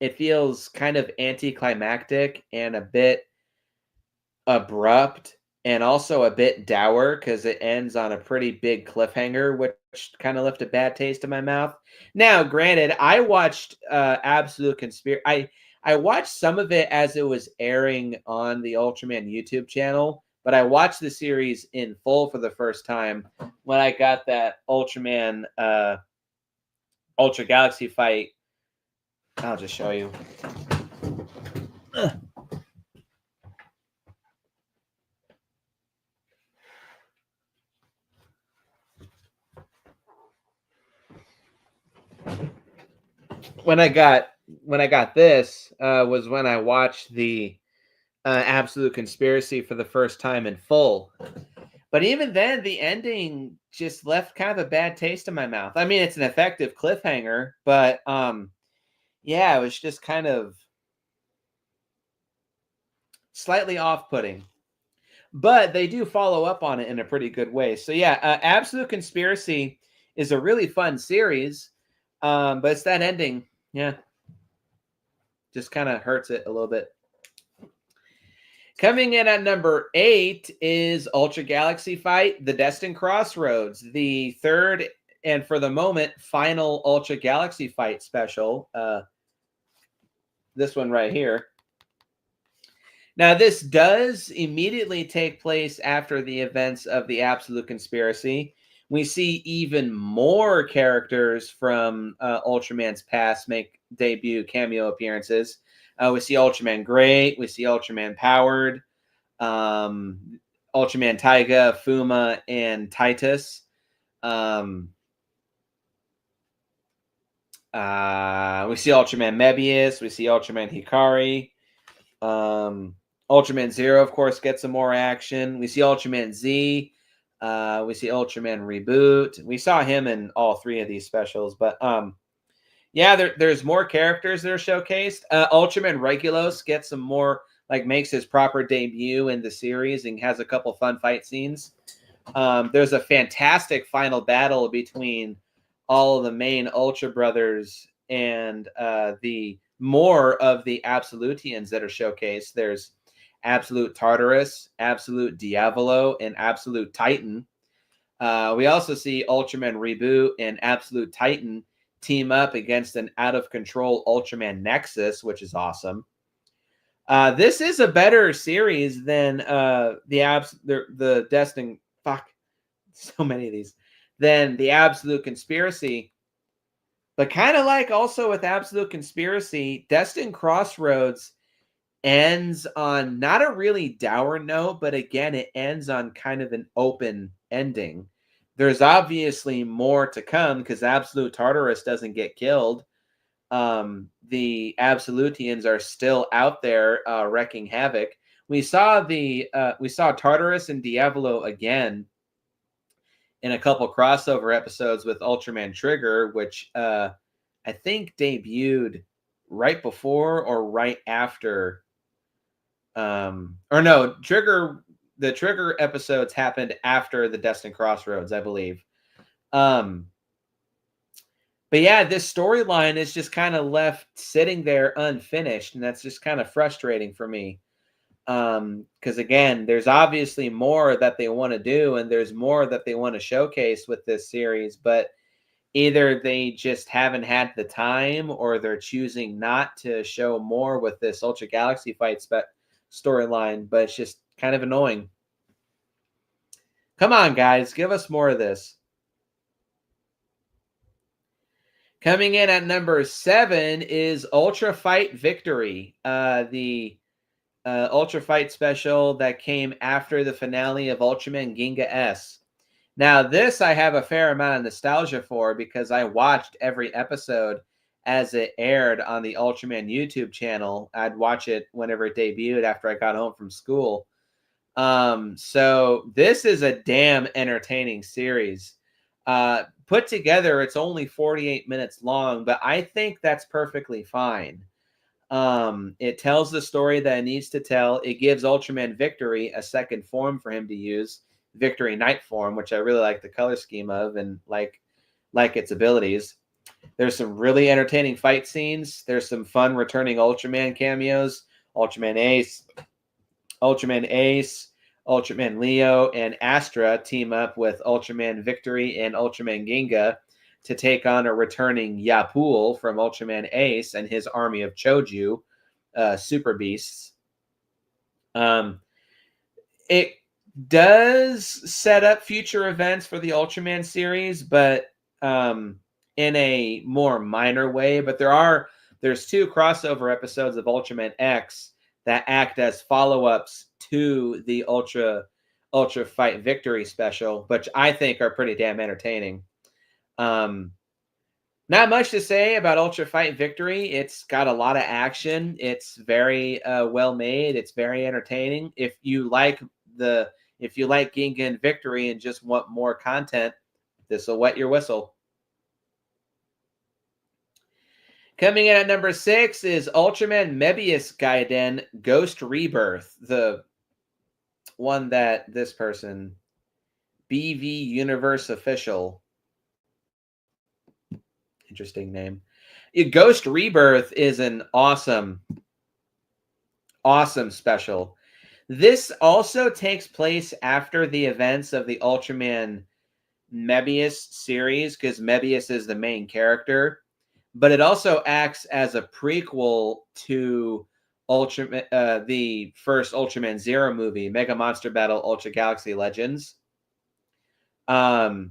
It feels kind of anticlimactic and a bit abrupt and also a bit dour because it ends on a pretty big cliffhanger, which kind of left a bad taste in my mouth. Now, granted, I watched Absolute Conspiracy. I watched some of it as it was airing on the Ultraman YouTube channel, but I watched the series in full for the first time when I got that Ultraman Ultra Galaxy fight. I'll just show you. When I got this was when I watched the Absolute Conspiracy for the first time in full. But even then, the ending just left kind of a bad taste in my mouth. I mean, it's an effective cliffhanger, but yeah, it was just kind of slightly off-putting. But they do follow up on it in a pretty good way. So yeah, Absolute Conspiracy is a really fun series, but it's that ending, yeah, just kind of hurts it a little bit. Coming in at number 8 is Ultra Galaxy Fight, The Destined Crossroads, the third and for the moment final Ultra Galaxy Fight special. This one right here. Now, this does immediately take place after the events of the Absolute Conspiracy. We see even more characters from Ultraman's past make debut cameo appearances. We see Ultraman Great. We see Ultraman Powered, Ultraman Taiga, Fuma, and Titus. We see Ultraman Mebius. We see Ultraman Hikari. Ultraman Zero, of course, gets some more action. We see Ultraman Z. We see Ultraman Reboot. We saw him in all 3 of these specials, but yeah, there's more characters that are showcased. Ultraman Regulos gets some more, like makes his proper debut in the series and has a couple fun fight scenes. There's a fantastic final battle between all of the main Ultra Brothers and the more of the Absolutians that are showcased. There's Absolute Tartarus, Absolute Diavolo, and Absolute Titan. We also see Ultraman Reboot and Absolute Titan team up against an out-of-control Ultraman Nexus, which is awesome. This is a better series than the Destined... Fuck. So many of these. Than the Absolute Conspiracy. But kind of like also with Absolute Conspiracy, Destined Crossroads ends on not a really dour note, but again, it ends on kind of an open ending. There's obviously more to come because Absolute Tartarus doesn't get killed. The Absolutians are still out there wrecking havoc. We saw Tartarus and Diavolo again in a couple crossover episodes with Ultraman Trigger, which I think debuted right before or right after. Or no, the Trigger episodes happened after the Destined Crossroads, I believe. But yeah, this storyline is just kind of left sitting there unfinished, and that's just kind of frustrating for me. Because again, there's obviously more that they want to do, and there's more that they want to showcase with this series, but either they just haven't had the time, or they're choosing not to show more with this Ultra Galaxy Fight storyline. But it's just kind of annoying. Come on, guys, give us more of this. Coming in at number 7 is Ultra Fight Victory, the Ultra Fight special that came after the finale of Ultraman Ginga S. Now, this I have a fair amount of nostalgia for because I watched every episode as it aired on the Ultraman YouTube channel. I'd watch it whenever it debuted after I got home from school. So this is a damn entertaining series. Put together, it's only 48 minutes long, but I think that's perfectly fine. It tells the story that it needs to tell. It gives Ultraman Victory a second form for him to use, Victory Night form, which I really like the color scheme of and like its abilities. There's some really entertaining fight scenes. There's some fun returning Ultraman cameos. Ultraman Ace, Ultraman Leo, and Astra team up with Ultraman Victory and Ultraman Ginga to take on a returning Yapul from Ultraman Ace and his army of Choju super beasts. It does set up future events for the Ultraman series, but in a more minor way. But there's 2 crossover episodes of Ultraman X that act as follow-ups to the Ultra Fight Victory special, which I think are pretty damn entertaining. Not much to say about Ultra Fight Victory. It's got a lot of action. It's very well made. It's very entertaining. If you like Ginga and Victory and just want more content, this will wet your whistle. Coming in at number 6 is Ultraman Mebius Gaiden Ghost Rebirth, the one that this person, BV Universe Official. Interesting name. Ghost Rebirth is an awesome special. This also takes place after the events of the Ultraman Mebius series, because Mebius is the main character, but it also acts as a prequel to Ultraman, the first Ultraman Zero movie, Mega Monster Battle Ultra Galaxy Legends. And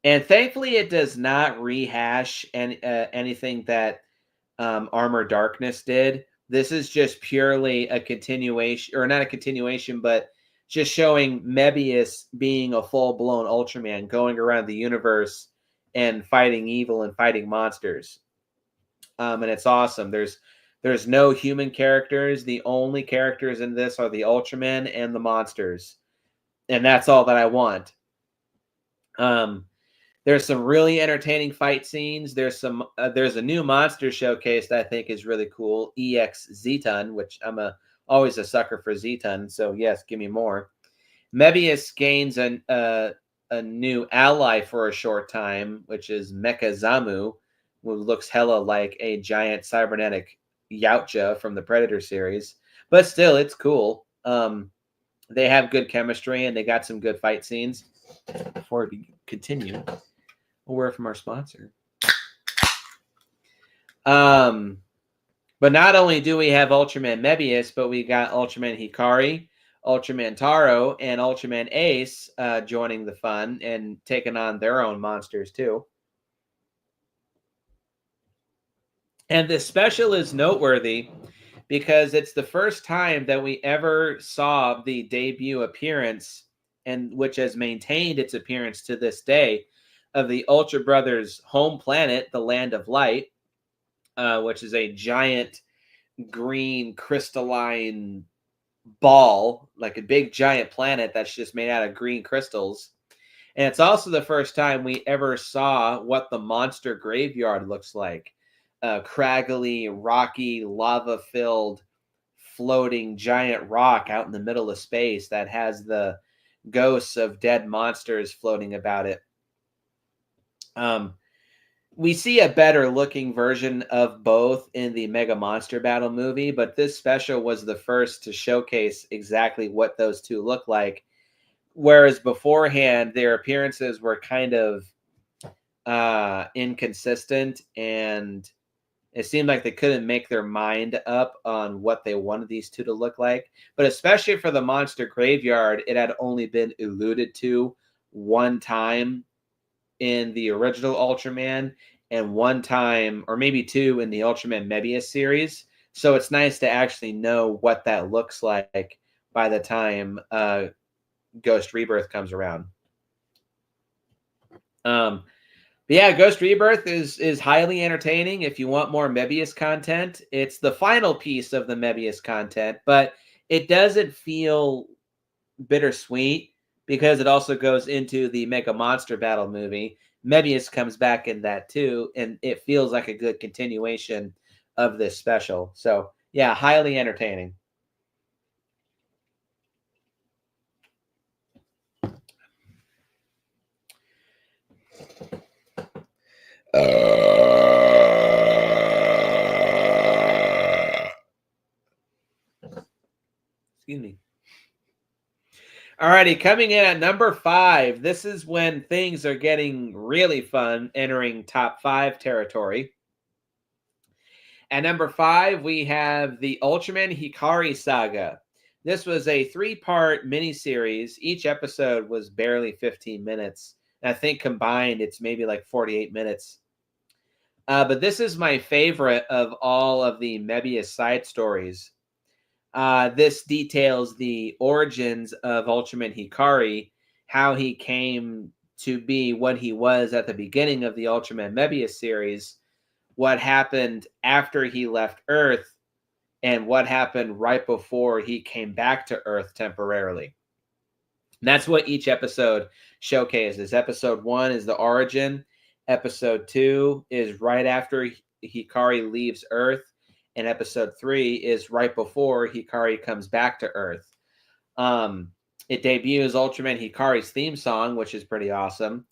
thankfully, it does not rehash anything that Armor Darkness did. This is just purely a continuation, or not a continuation, but just showing Mebius being a full-blown Ultraman, going around the universe and fighting evil and fighting monsters. And it's awesome. There's no human characters. The only characters in this are the Ultramen and the monsters. And that's all that I want. There's some really entertaining fight scenes. There's a new monster showcase that I think is really cool, EX Zeton, which I'm always a sucker for Zeton. So yes, give me more. Mebius gains a new ally for a short time, which is Mechazamu, who looks hella like a giant cybernetic Yautja from the Predator series. But still, it's cool. They have good chemistry and they got some good fight scenes. Before we continue, a word from our sponsor. But not only do we have Ultraman Mebius, but we got Ultraman Hikari, Ultraman Taro, and Ultraman Ace joining the fun and taking on their own monsters too. And this special is noteworthy because it's the first time that we ever saw the debut appearance, and which has maintained its appearance to this day, of the Ultra Brothers' home planet, the Land of Light, which is a giant green crystalline ball, like a big giant planet that's just made out of green crystals. And it's also the first time we ever saw what the monster graveyard looks like. Craggly, rocky, lava-filled, floating giant rock out in the middle of space that has the ghosts of dead monsters floating about it. We see a better looking version of both in the Mega Monster Battle movie, but this special was the first to showcase exactly what those two look like. Whereas beforehand, their appearances were kind of inconsistent, and it seemed like they couldn't make their mind up on what they wanted these two to look like. But especially for the Monster Graveyard, it had only been alluded to one time in the original Ultraman and one time, or maybe two, in the Ultraman Mebius series. So it's nice to actually know what that looks like by the time Ghost Rebirth comes around. But yeah, Ghost Rebirth is highly entertaining. If you want more Mebius content, it's the final piece of the Mebius content, but it doesn't feel bittersweet because it also goes into the Mega Monster Battle movie. Mebius comes back in that too, and it feels like a good continuation of this special. So yeah, highly entertaining. Excuse me. Alrighty, coming in at number 5. This is when things are getting really fun, entering top 5 territory. At number 5, we have the Ultraman Hikari Saga. This was a 3-part miniseries. Each episode was barely 15 minutes. And I think combined, it's maybe like 48 minutes. But this is my favorite of all of the Mebius side stories. This details the origins of Ultraman Hikari, how he came to be what he was at the beginning of the Ultraman Mebius series, what happened after he left Earth, and what happened right before he came back to Earth temporarily. And that's what each episode showcases. Episode 1 is the origin. Episode 2 is right after Hikari leaves Earth. And episode 3 is right before Hikari comes back to Earth. It debuts Ultraman Hikari's theme song, which is pretty awesome.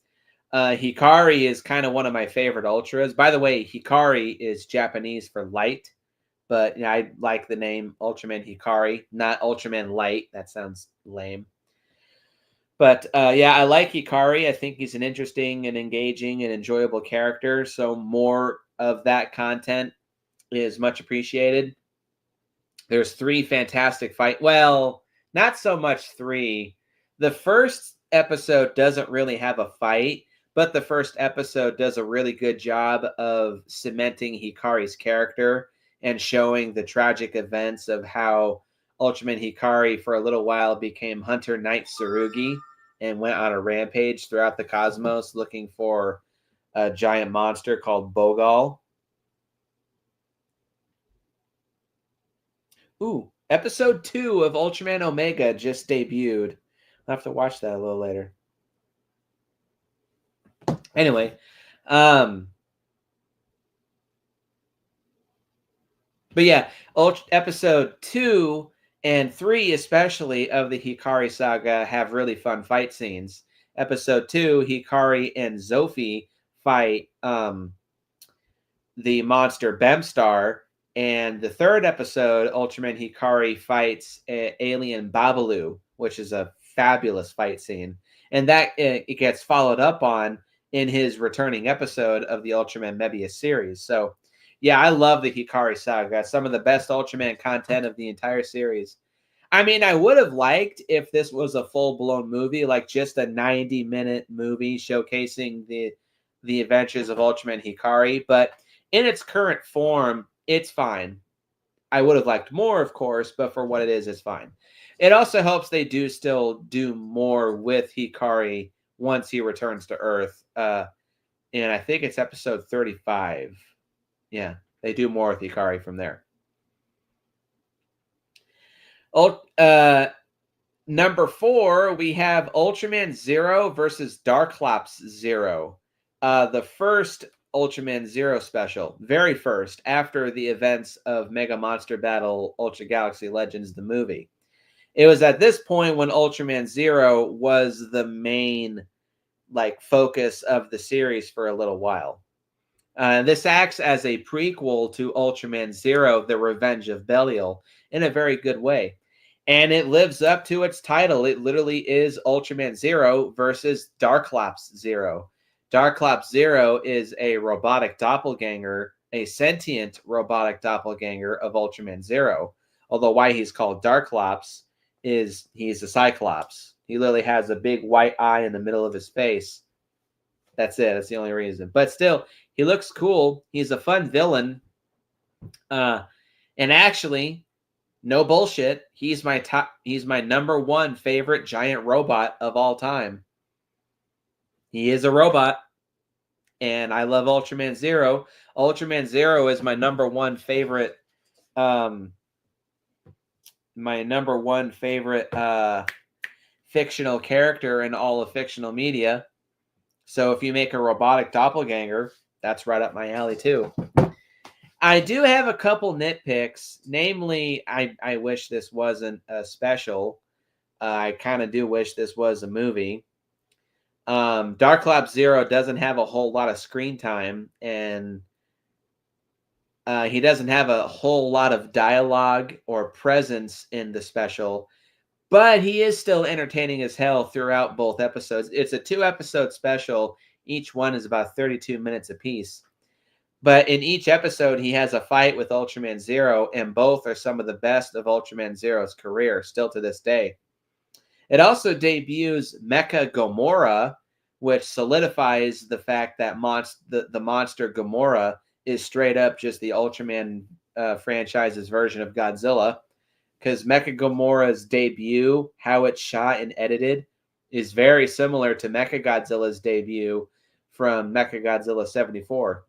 Hikari is kind of one of my favorite Ultras. By the way, Hikari is Japanese for light, but you know, I like the name Ultraman Hikari, not Ultraman Light. That sounds lame. But yeah, I like Hikari. I think he's an interesting and engaging and enjoyable character. So more of that content is much appreciated. There's 3 fantastic fight. Well, not so much 3. The first episode doesn't really have a fight, but the first episode does a really good job of cementing Hikari's character and showing the tragic events of how Ultraman Hikari for a little while became Hunter Knight Tsurugi and went on a rampage throughout the cosmos looking for a giant monster called Bogal. Ooh, episode 2 of Ultraman Omega just debuted. I'll have to watch that a little later. Anyway, but yeah, episode 2 and 3 especially of the Hikari saga have really fun fight scenes. Episode 2, Hikari and Zophie fight the monster Bemstar, and the third episode, Ultraman Hikari fights alien Babalu, which is a fabulous fight scene. And that it gets followed up on in his returning episode of the Ultraman Mebius series. So, yeah, I love the Hikari saga. Some of the best Ultraman content of the entire series. I mean, I would have liked if this was a full-blown movie, like just a 90-minute movie showcasing the adventures of Ultraman Hikari, but in its current form, it's fine. I would have liked more, of course, but for what it is, it's fine. It also helps they still do more with Hikari once he returns to Earth. And I think it's episode 35. Yeah, they do more with Hikari from there. Number 4, we have Ultraman Zero versus Darklops Zero. The first Ultraman Zero special, very first, after the events of Mega Monster Battle Ultra Galaxy Legends, the movie. It was at this point when Ultraman Zero was the main focus of the series for a little while. This acts as a prequel to Ultraman Zero, The Revenge of Belial, in a very good way. And it lives up to its title. It literally is Ultraman Zero versus Darklops Zero. Darklops Zero is a robotic doppelganger, a sentient robotic doppelganger of Ultraman Zero. Although why he's called Darklops is he's a Cyclops. He literally has a big white eye in the middle of his face. That's it. That's the only reason. But still, he looks cool. He's a fun villain. And actually, no bullshit, he's my number 1 favorite giant robot of all time. He is a robot. And I love Ultraman Zero. Ultraman Zero is my number 1 favorite fictional character in all of fictional media. So if you make a robotic doppelganger, that's right up my alley too. I do have a couple nitpicks. Namely, I wish this wasn't a special. I kind of do wish this was a movie. Darklops Zero doesn't have a whole lot of screen time, and he doesn't have a whole lot of dialogue or presence in the special. But he is still entertaining as hell throughout both episodes. It's a 2-episode special. Each one is about 32 minutes apiece. But in each episode, he has a fight with Ultraman Zero, and both are some of the best of Ultraman Zero's career, still to this day. It also debuts Mecha Gomora, which solidifies the fact that the monster Gomora is straight up just the Ultraman franchise's version of Godzilla. Because Mecha Gomora's debut, how it's shot and edited, is very similar to Mecha Godzilla's debut from Mecha Godzilla 74.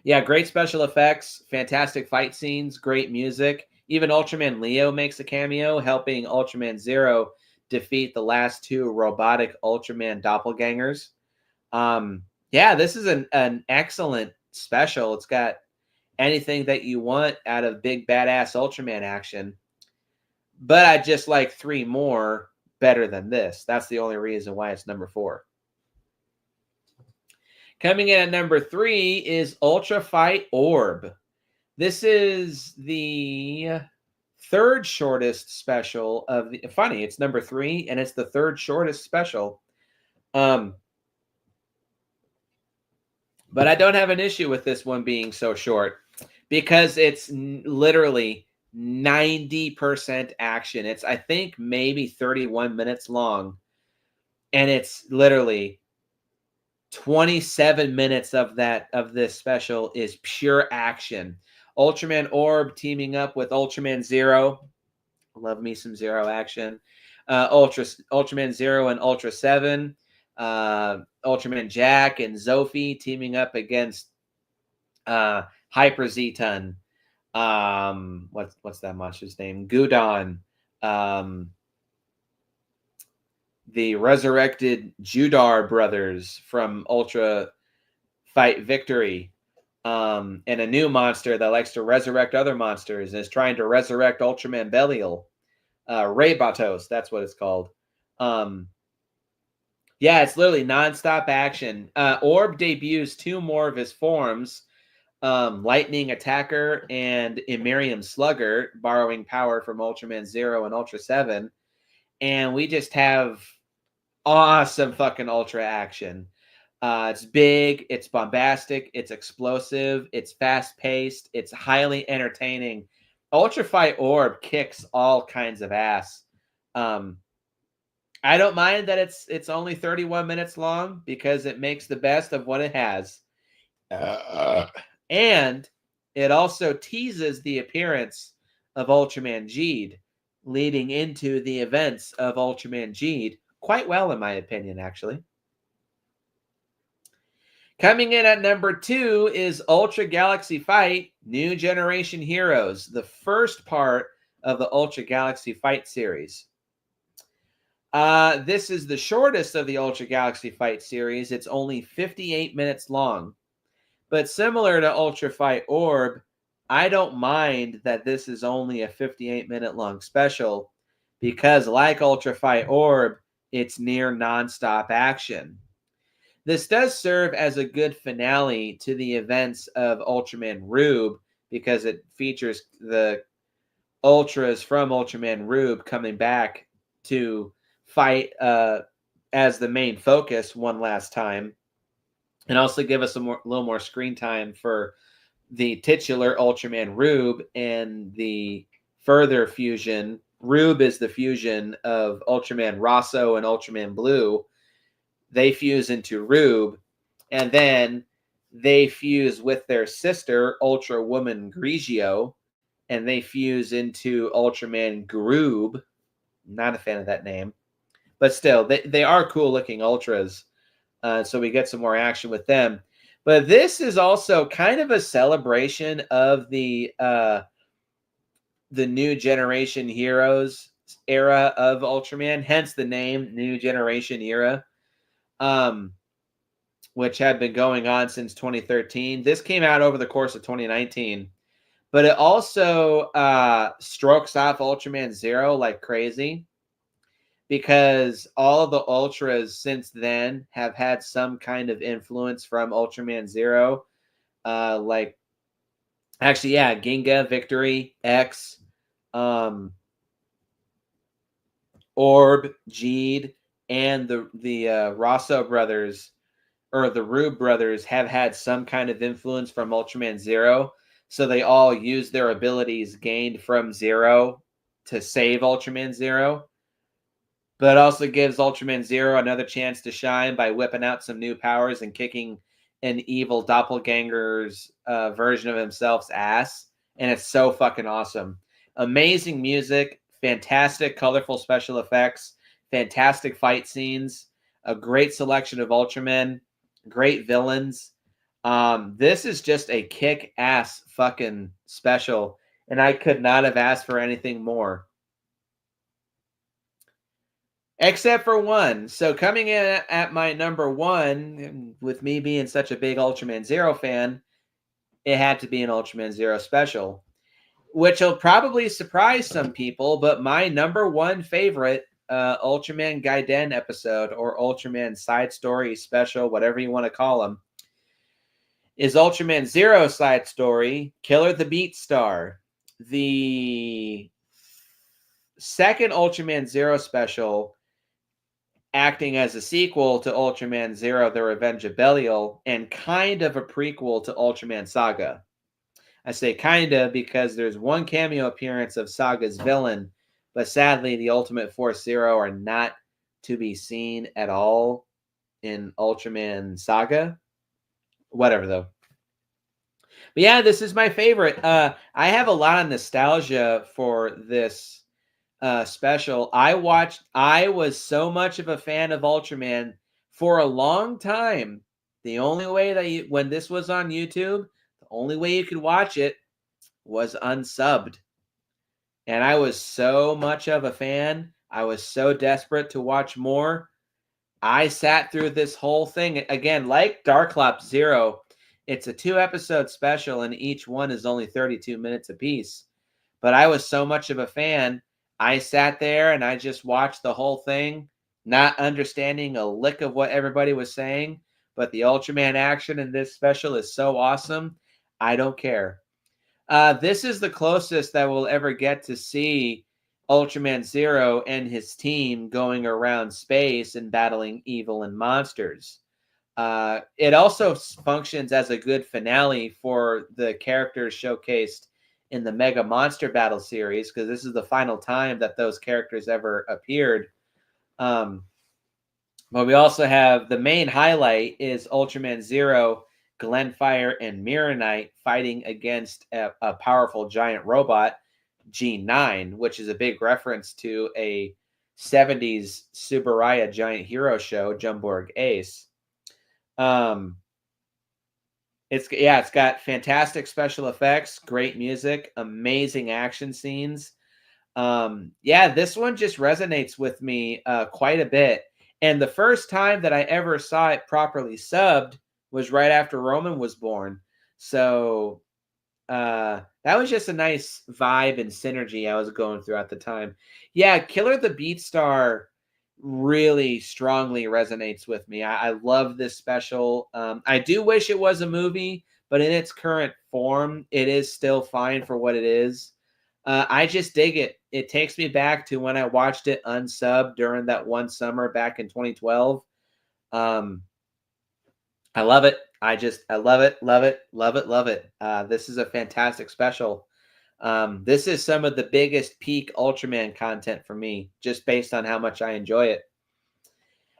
Yeah, great special effects, fantastic fight scenes, great music. Even Ultraman Leo makes a cameo, helping Ultraman Zero defeat the last 2 robotic Ultraman doppelgangers. Yeah, this is an excellent special. It's got anything that you want out of big badass Ultraman action. But I just like 3 more better than this. That's the only reason why it's number 4. Coming in at number 3 is Ultra Fight Orb. This is the 3rd shortest special of the... Funny, it's number 3, and it's the 3rd shortest special. But I don't have an issue with this one being so short, because it's literally 90% action. It's, I think, maybe 31 minutes long, and it's literally 27 minutes of this special is pure action. Ultraman Orb teaming up with Ultraman Zero. Love me some Zero action. Ultraman Zero and Ultra 7. Ultraman Jack and Zophie teaming up against Hyper Zeton. What's that monster's name? Gudon. The resurrected Judar brothers from Ultra Fight Victory. And a new monster that likes to resurrect other monsters and is trying to resurrect Ultraman Belial. Ray Batos, that's what it's called. Yeah, it's literally nonstop action. Orb debuts 2 more of his forms, Lightning Attacker and Imerium Slugger, borrowing power from Ultraman Zero and Ultra 7. And we just have awesome fucking Ultra action. It's big, it's bombastic, it's explosive, it's fast-paced, it's highly entertaining. Ultra Fight Orb kicks all kinds of ass. I don't mind that it's only 31 minutes long, because it makes the best of what it has. And it also teases the appearance of Ultraman Geed, leading into the events of Ultraman Geed quite well, in my opinion, actually. Coming in at number 2 is Ultra Galaxy Fight New Generation Heroes, the first part of the Ultra Galaxy Fight series. This is the shortest of the Ultra Galaxy Fight series. It's only 58 minutes long. But similar to Ultra Fight Orb, I don't mind that this is only a 58-minute long special because, like Ultra Fight Orb, it's near nonstop action. This does serve as a good finale to the events of Ultraman Rube because it features the Ultras from Ultraman Rube coming back to fight as the main focus one last time, and also give us a little more screen time for the titular Ultraman Rube and the further fusion. Rube is the fusion of Ultraman Rosso and Ultraman Blue. They fuse into Rube, and then they fuse with their sister, Ultra Woman Grigio, and they fuse into Ultraman Groob. Not a fan of that name, but still, they are cool looking Ultras. So we get some more action with them. But this is also kind of a celebration of the New Generation Heroes era of Ultraman, hence the name New Generation Era, which had been going on since 2013. This came out over the course of 2019. But it also strokes off Ultraman Zero like crazy, because all of the Ultras since then have had some kind of influence from Ultraman Zero. Like, actually, yeah, Ginga, Victory, X, Orb, Geed, and the Rosso brothers, or the Rube brothers, have had some kind of influence from Ultraman Zero. So they all use their abilities gained from Zero to save Ultraman Zero. But it also gives Ultraman Zero another chance to shine by whipping out some new powers and kicking an evil doppelganger's version of himself's ass. And it's so fucking awesome. Amazing music, fantastic, colorful special effects, fantastic fight scenes, a great selection of Ultramen, great villains. This is just a kick-ass fucking special, and I could not have asked for anything more. Except for one. So coming in at my number 1, with me being such a big Ultraman Zero fan, it had to be an Ultraman Zero special, which will probably surprise some people, but my number 1 favorite Ultraman Gaiden episode, or Ultraman side story special, whatever you want to call them, is Ultraman Zero side story, Killer the Beat Star. The second Ultraman Zero special, acting as a sequel to Ultraman Zero The Revenge of Belial, and kind of a prequel to Ultraman Saga. I say kind of because there's one cameo appearance of Saga's villain, but sadly the Ultimate Force Zero are not to be seen at all in Ultraman Saga. Whatever, though. But yeah, this is my favorite. I have a lot of nostalgia for this special. I was so much of a fan of Ultraman for a long time. The only way that when this was on YouTube, the only way you could watch it was unsubbed. And I was so much of a fan. I was so desperate to watch more. I sat through this whole thing. Again, like Darklops Zero, it's a 2-episode special, and each one is only 32 minutes apiece. But I was so much of a fan, I sat there and I just watched the whole thing, not understanding a lick of what everybody was saying. But the Ultraman action in this special is so awesome, I don't care. This is the closest that we'll ever get to see Ultraman Zero and his team going around space and battling evil and monsters. It also functions as a good finale for the characters showcased in the Mega Monster Battle series, because this is the final time that those characters ever appeared. But we also have the main highlight is Ultraman Zero Glenfire and Mirror Knight fighting against a powerful giant robot, G9, which is a big reference to a 70s Subaraya giant hero show, Jumborg Ace. It's got fantastic special effects, great music, amazing action scenes. This one just resonates with me quite a bit. And the first time that I ever saw it properly subbed was right after Roman was born. So that was just a nice vibe and synergy I was going through at the time. Yeah, Killer the Beatstar really strongly resonates with me. I love this special. I do wish it was a movie, but in its current form, it is still fine for what it is. I just dig it. It takes me back to when I watched it unsubbed during that one summer back in 2012. I love it. I love it, love it, love it, love it. This is a fantastic special. This is some of the biggest peak Ultraman content for me, just based on how much I enjoy it.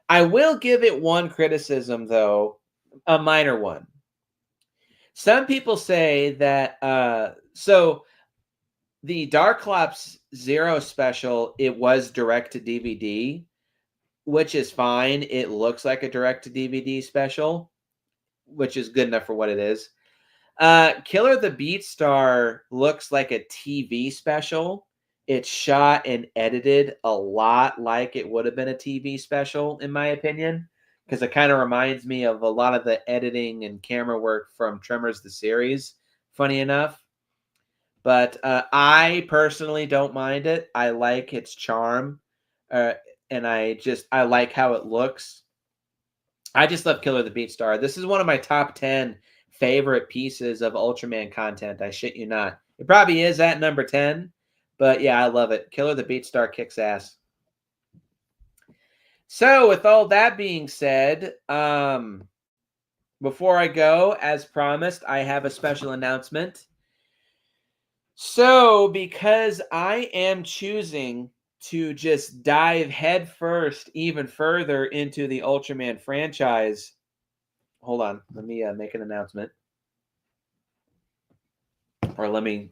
I will give it one criticism, though, a minor one. Some people say that, so the Darklops Zero special, it was direct to DVD, which is fine. It looks like a direct to DVD special, which is good enough for what it is. Killer the Beatstar looks like a TV special. It's shot and edited a lot like it would have been a TV special, in my opinion, because it kind of reminds me of a lot of the editing and camera work from Tremors the series, funny enough. But I personally don't mind it. I like its charm, and I like how it looks. I just love Killer the Beatstar. This is one of my top 10 favorite pieces of Ultraman content. I shit you not. It probably is at number 10, but yeah, I love it. Killer the Beatstar kicks ass. So with all that being said, before I go, as promised, I have a special announcement. So because I am choosing to just dive headfirst even further into the Ultraman franchise, hold on, let me make an announcement. Or let me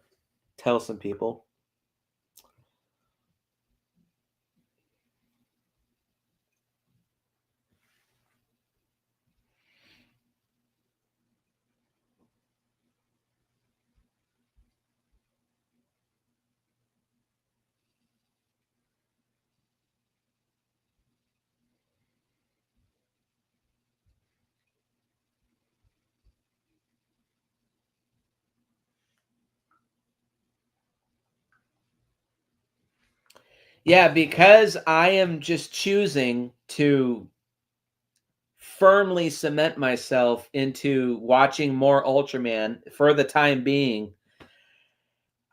tell some people. Yeah, because I am just choosing to firmly cement myself into watching more Ultraman for the time being,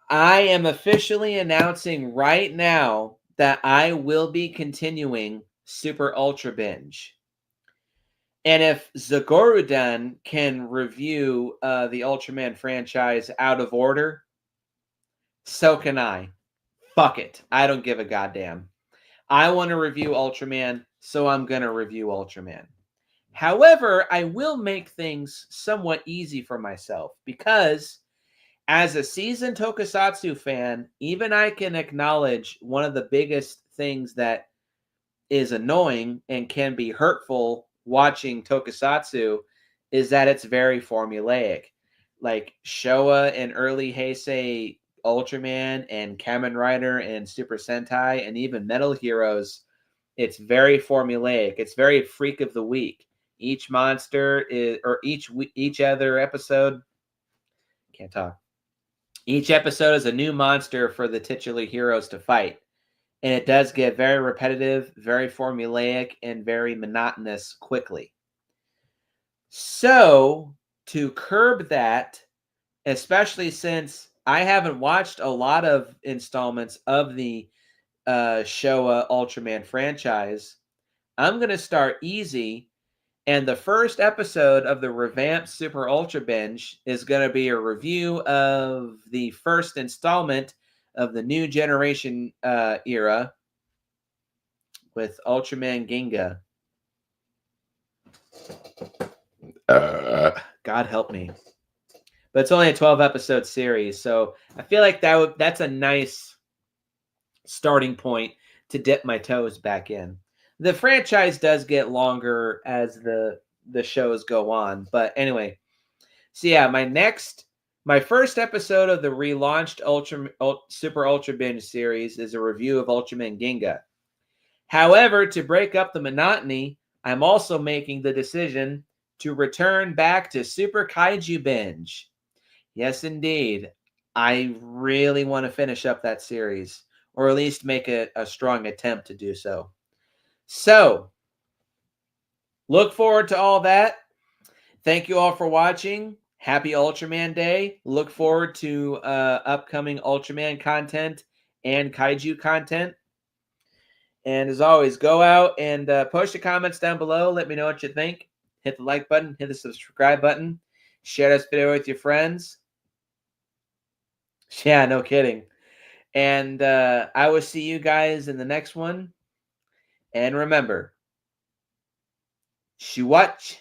I am officially announcing right now that I will be continuing Super Ultra Binge. And if Zagorudan can review the Ultraman franchise out of order, so can I. Fuck it. I don't give a goddamn. I want to review Ultraman, so I'm going to review Ultraman. However, I will make things somewhat easy for myself because as a seasoned Tokusatsu fan, even I can acknowledge one of the biggest things that is annoying and can be hurtful watching Tokusatsu is that it's very formulaic. Like Showa and early Heisei Ultraman and Kamen Rider and Super Sentai and even Metal Heroes, it's very formulaic. It's very freak of the week. Each monster is, or each other episode, can't talk. Each episode is a new monster for the titular heroes to fight. And it does get very repetitive, very formulaic, and very monotonous quickly. So, to curb that, especially since I haven't watched a lot of installments of the Showa Ultraman franchise, I'm going to start easy. And the first episode of the revamped Super Ultra Binge is going to be a review of the first installment of the new generation era with Ultraman Ginga. God help me. But it's only a 12-episode series, so I feel like that's a nice starting point to dip my toes back in. The franchise does get longer as the shows go on, but anyway. So yeah, my first episode of the relaunched Super Ultra Binge series is a review of Ultraman Ginga. However, to break up the monotony, I'm also making the decision to return back to Super Kaiju Binge. Yes, indeed. I really want to finish up that series, or at least make a strong attempt to do so. So, look forward to all that. Thank you all for watching. Happy Ultraman Day. Look forward to upcoming Ultraman content and Kaiju content. And as always, go out and post your comments down below. Let me know what you think. Hit the like button. Hit the subscribe button. Share this video with your friends. Yeah, no kidding. And I will see you guys in the next one. And remember, Shuwatch.